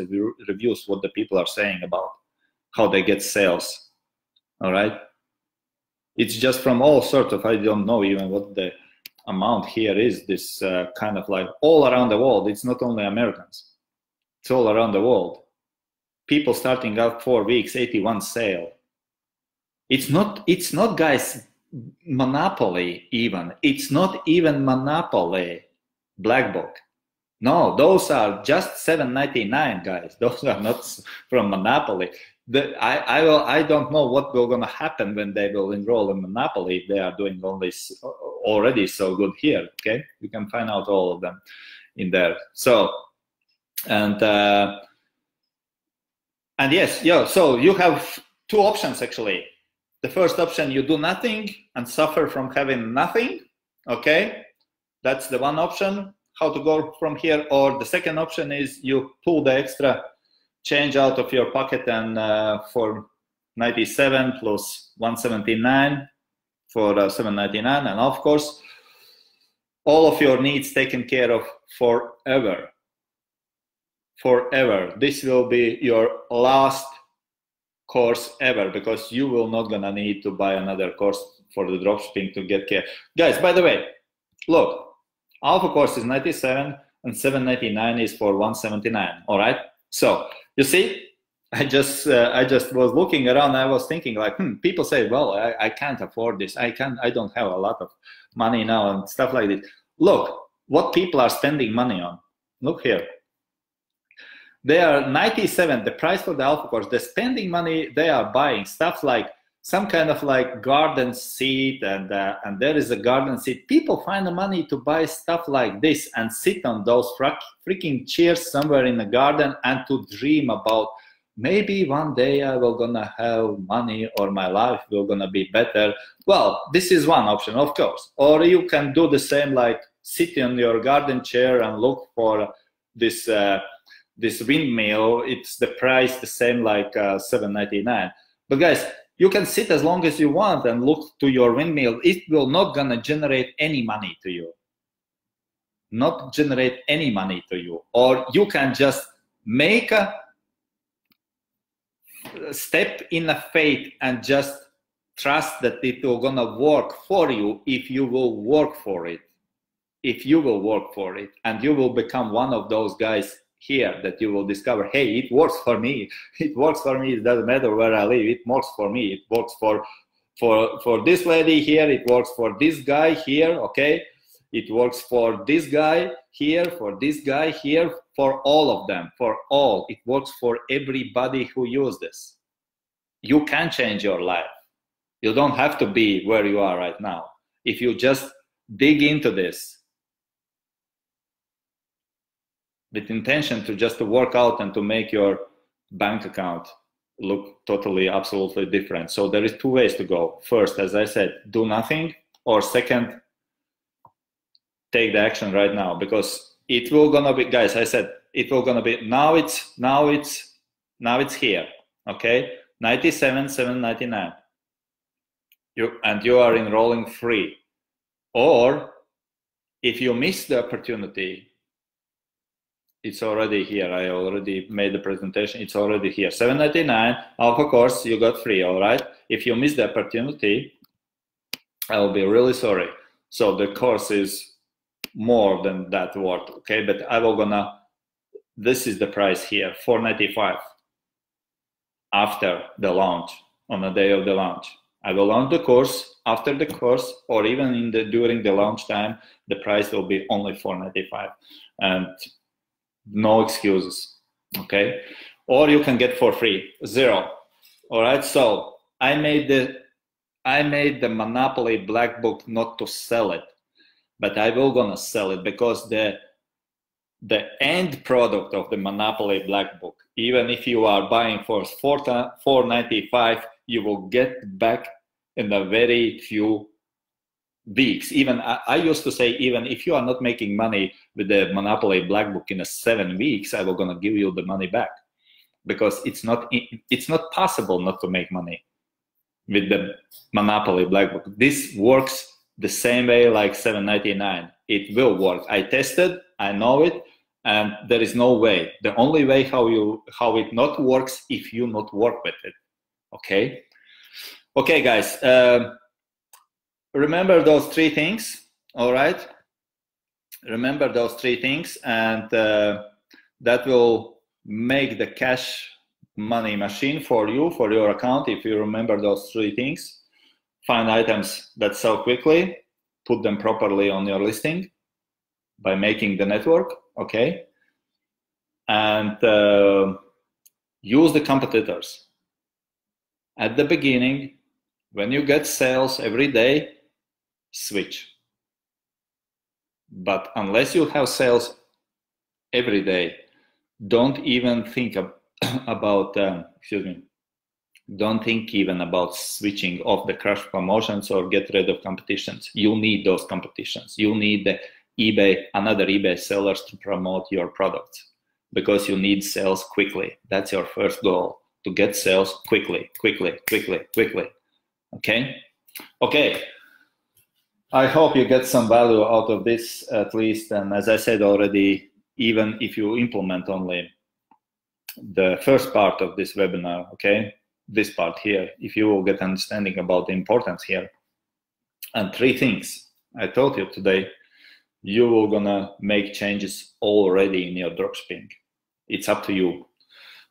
reviews, what the people are saying about how they get sales. All right, it's just from all sorts of, I don't know even what the amount here is, this kind of like all around the world. It's not only Americans, it's all around the world. People starting out 4 weeks, 81 sale. It's not guys, Monopoly even. It's not even Monopoly Black Book. No, those are just $799, guys. Those are not from Monopoly. I don't know what will gonna happen when they will enroll in Monopoly if they are doing already so good here. Okay, you can find out all of them in there. So, and yes, so you have 2 options actually. The first option, you do nothing and suffer from having nothing. Okay, that's the one option, how to go from here. Or the second option is you pull the extra change out of your pocket, and for 97 plus 179 for 799, and of course all of your needs taken care of forever. This will be your last course ever, because you will not gonna need to buy another course for the dropshipping to get care. Guys, by the way, look, Alpha Course is 97 and 799 is for 179. All right, so you see, I just was looking around. I was thinking like, people say, well, I can't afford this. I don't have a lot of money now and stuff like this. Look what people are spending money on. Look here. They are 97, the price for the Alpha Course. They're spending money. They are buying stuff like some kind of like garden seat, and there is a garden seat. People find the money to buy stuff like this and sit on those freaking chairs somewhere in the garden and to dream about, maybe one day I will gonna have money or my life will gonna be better. Well, this is one option, of course. Or you can do the same, like sit in your garden chair and look for this this windmill. It's the price the same like $799. But guys, you can sit as long as you want and look to your windmill. It will not gonna generate any money to you. Not generate any money to you. Or you can just make a step in a faith and just trust that it will gonna work for you if you will work for it. If you will work for it, and you will become one of those guys here that you will discover, hey, it works for me. It works for me. It doesn't matter where I live. It works for me. It works for this lady here. It works for this guy here. Okay. It works for this guy here, for this guy here, for all of them, for all. It works for everybody who uses this. You can change your life. You don't have to be where you are right now. If you just dig into this with intention to just to work out and to make your bank account look totally, absolutely different. So there is two ways to go. First, as I said, do nothing, or second, take the action right now, because it will gonna be, guys, I said, it will gonna be, now it's here, okay? 97,799. You are enrolling free. Or if you miss the opportunity, it's already here. I already made the presentation. It's already here. 799 alpha course, you got free, all right? If you miss the opportunity, I'll be really sorry. So the course is more than that worth, okay? But I will gonna, this is the price here, 495 after the launch, on the day of the launch. I will launch the course. After the course, or even during the launch time, the price will be only 495, and no excuses, okay? Or you can get for free, zero. All right. So I made the Monopoly Black Book not to sell it, but I will gonna sell it, because the end product of the Monopoly Black Book, even if you are buying for $495, you will get back in a very few weeks. Even I used to say, even if you are not making money with the Monopoly Black Book in 7 weeks, I will gonna give you the money back, because it's not possible not to make money with the Monopoly Black Book. This works the same way like 799. It will work. I tested, I know it, and there is no way. The only way how it not works if you not work with it. Okay. Okay, guys. Remember those 3 things. All right. Remember those 3 things, and that will make the cash money machine for you, for your account. If you remember those 3 things, find items that sell quickly, put them properly on your listing by making the network, okay? And use the competitors. At the beginning, when you get sales every day, switch. But unless you have sales every day, don't even think about, don't think even about switching off the crash promotions or get rid of competitions. You need those competitions. You need the another eBay sellers to promote your products, because you need sales quickly. That's your first goal, to get sales quickly. Okay? Okay. I hope you get some value out of this at least. And as I said already, even if you implement only the first part of this webinar, okay, this part here, if you will get understanding about the importance here, and 3 things I told you today, you will gonna make changes already in your dropshipping. It's up to you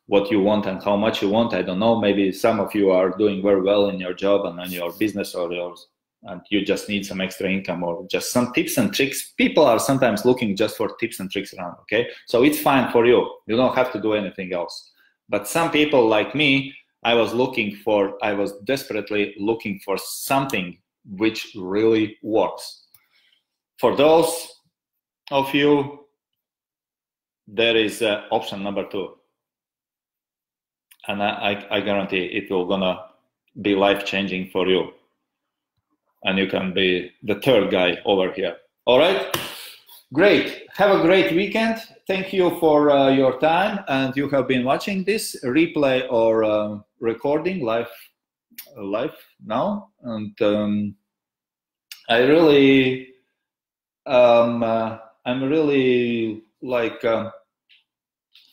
what you want and how much you want. I don't know, maybe some of you are doing very well in your job and in your business, or yours, and you just need some extra income or just some tips and tricks. People are sometimes looking just for tips and tricks around, okay? So it's fine for you. You don't have to do anything else. But some people like me, I was desperately looking for something which really works. For those of you, there is option number 2. And I guarantee it will gonna be life-changing for you. And you can be the 3rd guy over here. All right? Great. Have a great weekend. Thank you for your time. And you have been watching this replay or recording live now. And I really, I'm really like, I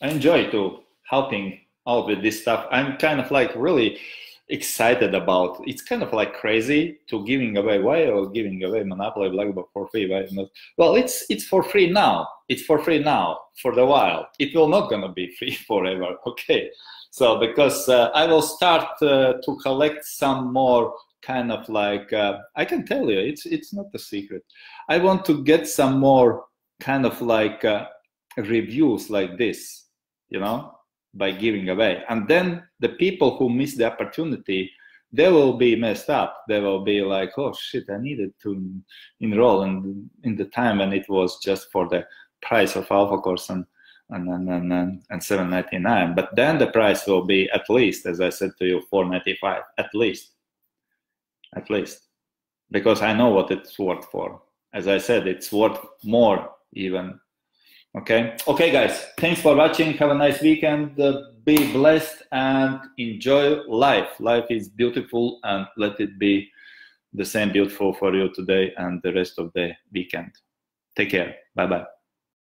enjoy to helping out with this stuff. I'm kind of like really excited about. It's kind of like crazy to giving away. Why are we giving away Monopoly Black Box for free? Why not? Well, it's for free now. It's for free now for the while. It will not gonna be free forever. Okay, so because I will start to collect some more kind of like I can tell you, it's not a secret. I want to get some more kind of like reviews like this, you know, by giving away. And then the people who miss the opportunity, they will be messed up. They will be like, oh shit, I needed to enroll in the time when it was just for the price of Alpha Course and $7.99. But then the price will be at least, as I said to you, $4.95 at least, because I know what it's worth for. As I said, it's worth more even. Okay, guys, thanks for watching. Have a nice weekend. Be blessed and enjoy life. Life is beautiful, and let it be the same beautiful for you today and the rest of the weekend. Take care. Bye-bye.